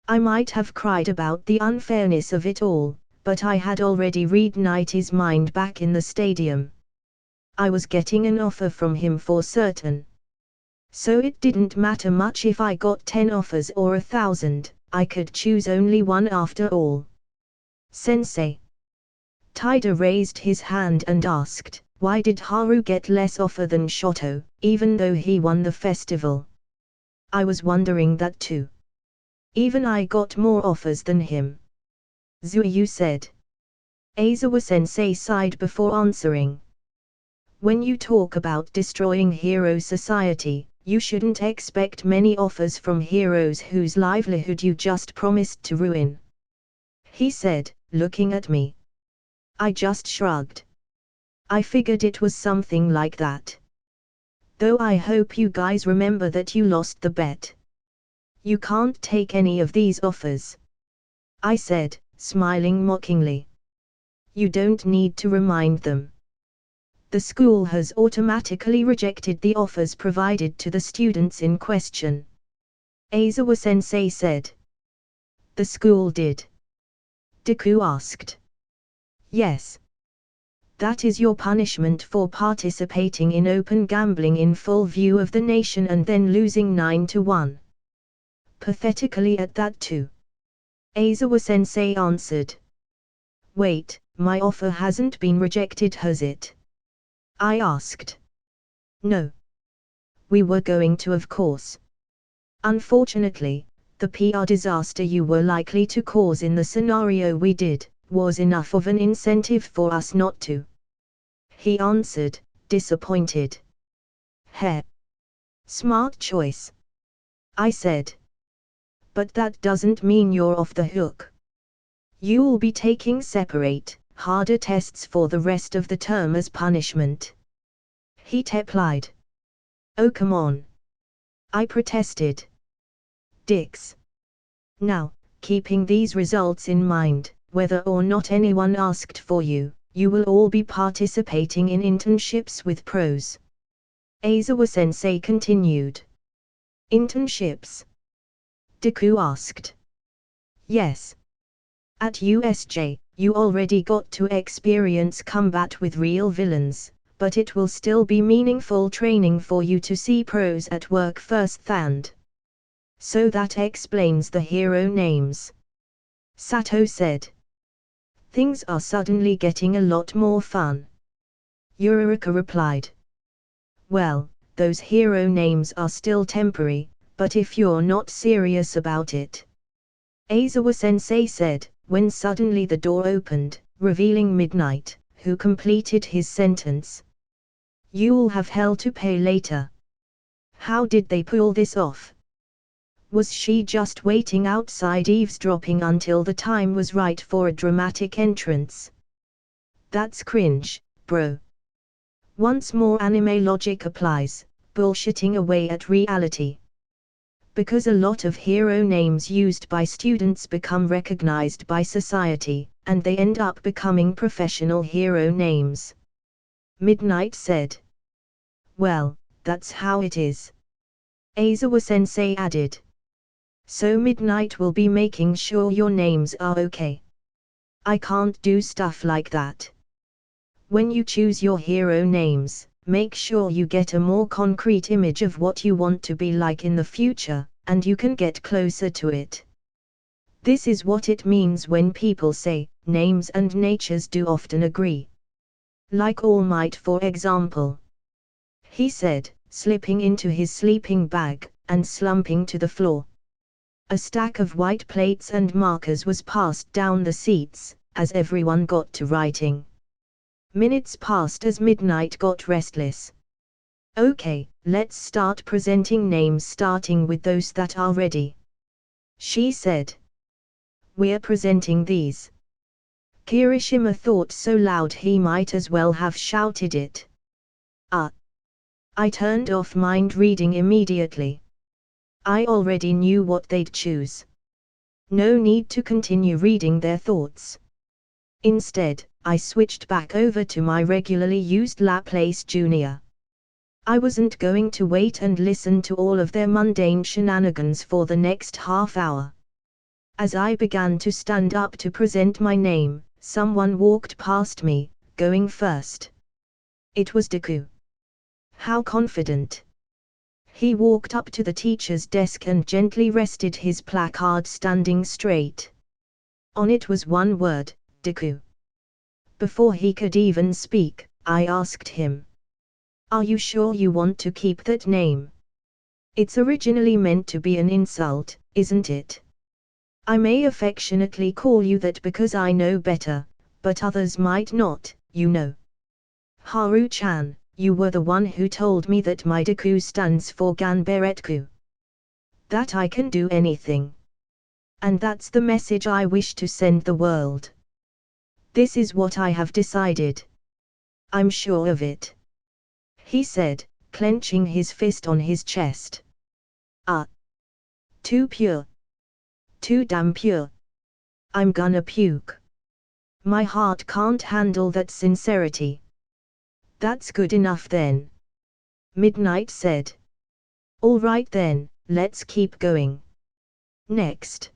I might have cried about the unfairness of it all, but I had already read Nighty's mind back in the stadium. I was getting an offer from him for certain. So it didn't matter much if I got 10 offers or 1,000, I could choose only one after all. "Sensei." Taida raised his hand and asked, "Why did Haru get less offer than Shoto, even though he won the festival?" I was wondering that too. Even I got more offers than him, Zuyu said. Aizawa-sensei sighed before answering. "When you talk about destroying hero society, you shouldn't expect many offers from heroes whose livelihood you just promised to ruin," he said, looking at me. I just shrugged. I figured it was something like that. Though I hope you guys remember that you lost the bet. You can't take any of these offers, I said, smiling mockingly. You don't need to remind them. The school has automatically rejected the offers provided to the students in question, Aizawa-sensei said. The school did. Deku asked. Yes. That is your punishment for participating in open gambling in full view of the nation and then losing 9-1. Pathetically at that too. Aizawa-sensei answered. Wait, my offer hasn't been rejected, has it? I asked. No. We were going to, of course. Unfortunately, the PR disaster you were likely to cause in the scenario we did, was enough of an incentive for us not to. He answered, disappointed. Heh. Smart choice. I said. But that doesn't mean you're off the hook. You'll be taking separate, harder tests for the rest of the term as punishment. He replied. Oh come on. I protested. Dicks. Now, keeping these results in mind, whether or not anyone asked for you, you will all be participating in internships with pros. Aizawa-sensei continued. Internships? Deku asked. Yes. At USJ, you already got to experience combat with real villains, but it will still be meaningful training for you to see pros at work firsthand. So that explains the hero names. Sato said. Things are suddenly getting a lot more fun. Yurika replied. Well, those hero names are still temporary, but if you're not serious about it. Aizawa-sensei said, when suddenly the door opened, revealing Midnight, who completed his sentence. You'll have hell to pay later. How did they pull this off? Was she just waiting outside eavesdropping until the time was right for a dramatic entrance? That's cringe, bro. Once more anime logic applies, bullshitting away at reality. Because a lot of hero names used by students become recognized by society, and they end up becoming professional hero names. Midnight said. Well, that's how it is. Aizawa-sensei added. So Midnight will be making sure your names are okay. I can't do stuff like that. When you choose your hero names, make sure you get a more concrete image of what you want to be like in the future, and you can get closer to it. This is what it means when people say, names and natures do often agree. Like All Might, for example. He said, slipping into his sleeping bag, and slumping to the floor. A stack of white plates and markers was passed down the seats, as everyone got to writing. Minutes passed as Midnight got restless. Okay, let's start presenting names starting with those that are ready. She said. We're presenting these. Kirishima thought so loud he might as well have shouted it. I turned off mind reading immediately. I already knew what they'd choose. No need to continue reading their thoughts. Instead, I switched back over to my regularly used Laplace Jr. I wasn't going to wait and listen to all of their mundane shenanigans for the next half hour. As I began to stand up to present my name, someone walked past me, going first. It was Deku. How confident. He walked up to the teacher's desk and gently rested his placard standing straight. On it was one word, Deku. Before he could even speak, I asked him. Are you sure you want to keep that name? It's originally meant to be an insult, isn't it? I may affectionately call you that because I know better, but others might not, you know. Haru-chan, you were the one who told me that my Deku stands for Ganbaretku. That I can do anything. And that's the message I wish to send the world. This is what I have decided. I'm sure of it. He said, clenching his fist on his chest. Too pure. Too damn pure. I'm gonna puke. My heart can't handle that sincerity. That's good enough then. Midnight said. All right then, let's keep going. Next.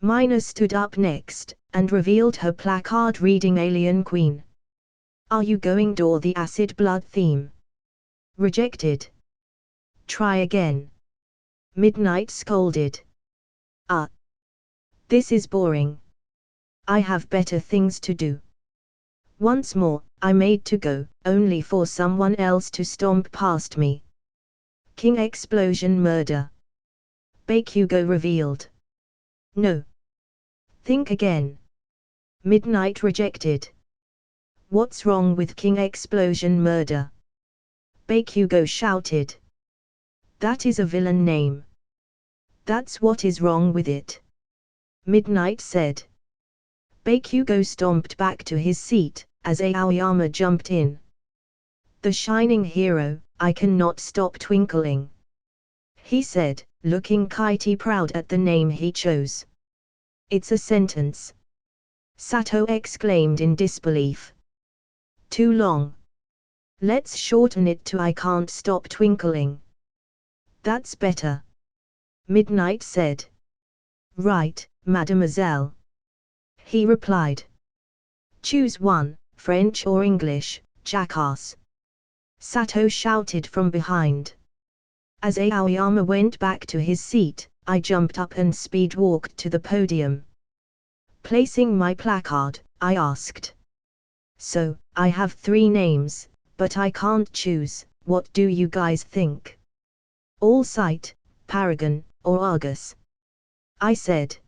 Mina stood up next, and revealed her placard reading Alien Queen. Are you going to the acid blood theme? Rejected. Try again. Midnight scolded. This is boring. I have better things to do. Once more, I made to go, only for someone else to stomp past me. King Explosion Murder. Bakugo revealed. No. Think again. Midnight rejected. What's wrong with King Explosion Murder? Bakugo shouted. That is a villain name. That's what is wrong with it. Midnight said. Bakugo stomped back to his seat, as Aoyama jumped in. The shining hero, I cannot stop twinkling. He said, looking kitey proud at the name he chose. It's a sentence. Sato exclaimed in disbelief. Too long. Let's shorten it to I can't stop twinkling. That's better. Midnight said. Right, mademoiselle. He replied. Choose one, French or English, jackass. Sato shouted from behind. As Aoyama went back to his seat, I jumped up and speed-walked to the podium. Placing my placard, I asked. So, I have 3 names, but I can't choose, what do you guys think? All Sight, Paragon, or Argus? I said.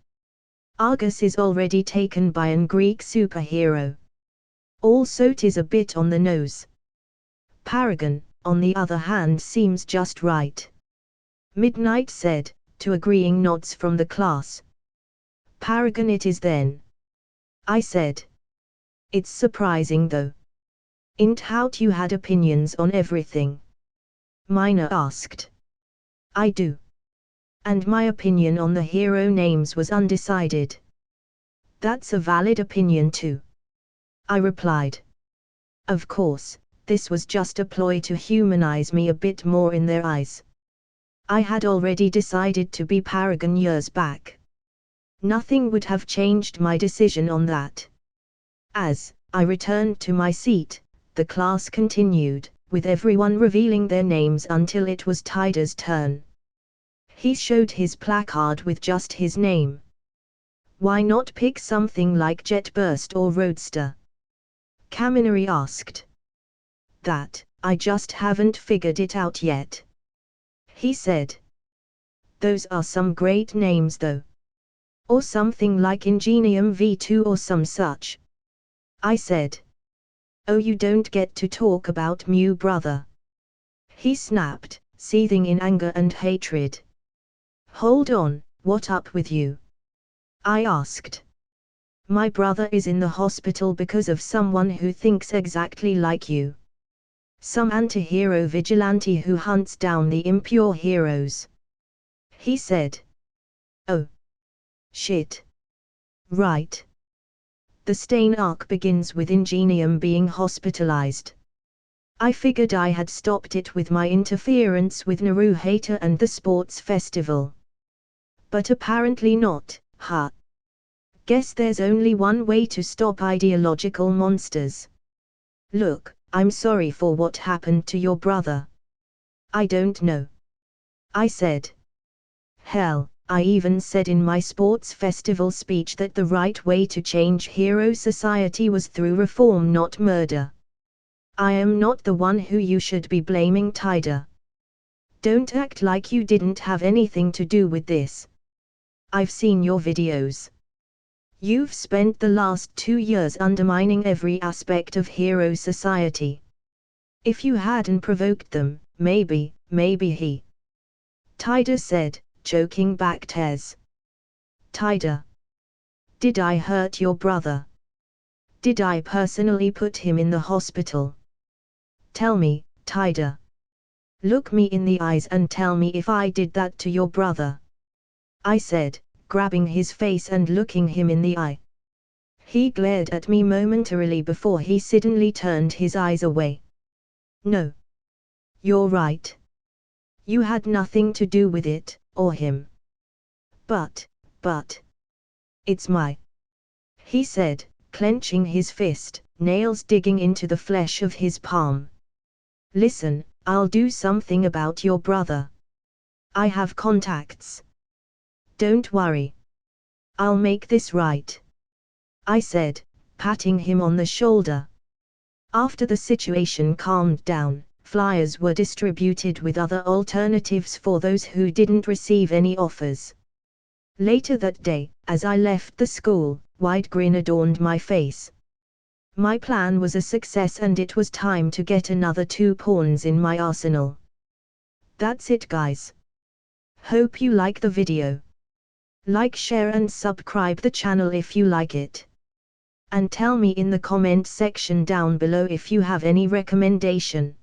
Argus is already taken by an Greek superhero. All Sight is a bit on the nose. Paragon, on the other hand, seems just right. Midnight said, to agreeing nods from the class. Paragon it is then. I said. It's surprising though. Out you had opinions on everything. Mina asked. I do. And my opinion on the hero names was undecided. That's a valid opinion too. I replied. Of course, this was just a ploy to humanize me a bit more in their eyes. I had already decided to be Paragon years back. Nothing would have changed my decision on that. As I returned to my seat, the class continued, with everyone revealing their names until it was Tida's turn. He showed his placard with just his name. Why not pick something like Jetburst or Roadster? Kaminari asked. That, I just haven't figured it out yet. He said. Those are some great names though. Or something like Ingenium V2 or some such. I said. Oh, you don't get to talk about Mew, brother. He snapped, seething in anger and hatred. Hold on, what up with you? I asked. My brother is in the hospital because of someone who thinks exactly like you. Some anti-hero vigilante who hunts down the impure heroes. He said. Oh. Shit. Right. The Stain arc begins with Ingenium being hospitalized. I figured I had stopped it with my interference with Naruhata and the sports festival. But apparently not, huh? Guess there's only one way to stop ideological monsters. Look, I'm sorry for what happened to your brother. I don't know. I said. Hell, I even said in my sports festival speech that the right way to change hero society was through reform, not murder. I am not the one who you should be blaming, Tida. Don't act like you didn't have anything to do with this. I've seen your videos. You've spent the last 2 years undermining every aspect of hero society. If you hadn't provoked them, maybe he. Tida said, choking back tears. Tida. Did I hurt your brother? Did I personally put him in the hospital? Tell me, Tida. Look me in the eyes and tell me if I did that to your brother. I said, grabbing his face and looking him in the eye. He glared at me momentarily before he suddenly turned his eyes away. No. You're right. You had nothing to do with it, or him. But. It's my he said, clenching his fist, nails digging into the flesh of his palm. Listen, I'll do something about your brother. I have contacts. Don't worry. I'll make this right, I said, patting him on the shoulder. After the situation calmed down, flyers were distributed with other alternatives for those who didn't receive any offers. Later that day, as I left the school, wide grin adorned my face. My plan was a success and it was time to get another 2 pawns in my arsenal. That's it guys. Hope you like the video. Like, share and subscribe the channel if you like it. And tell me in the comment section down below if you have any recommendation.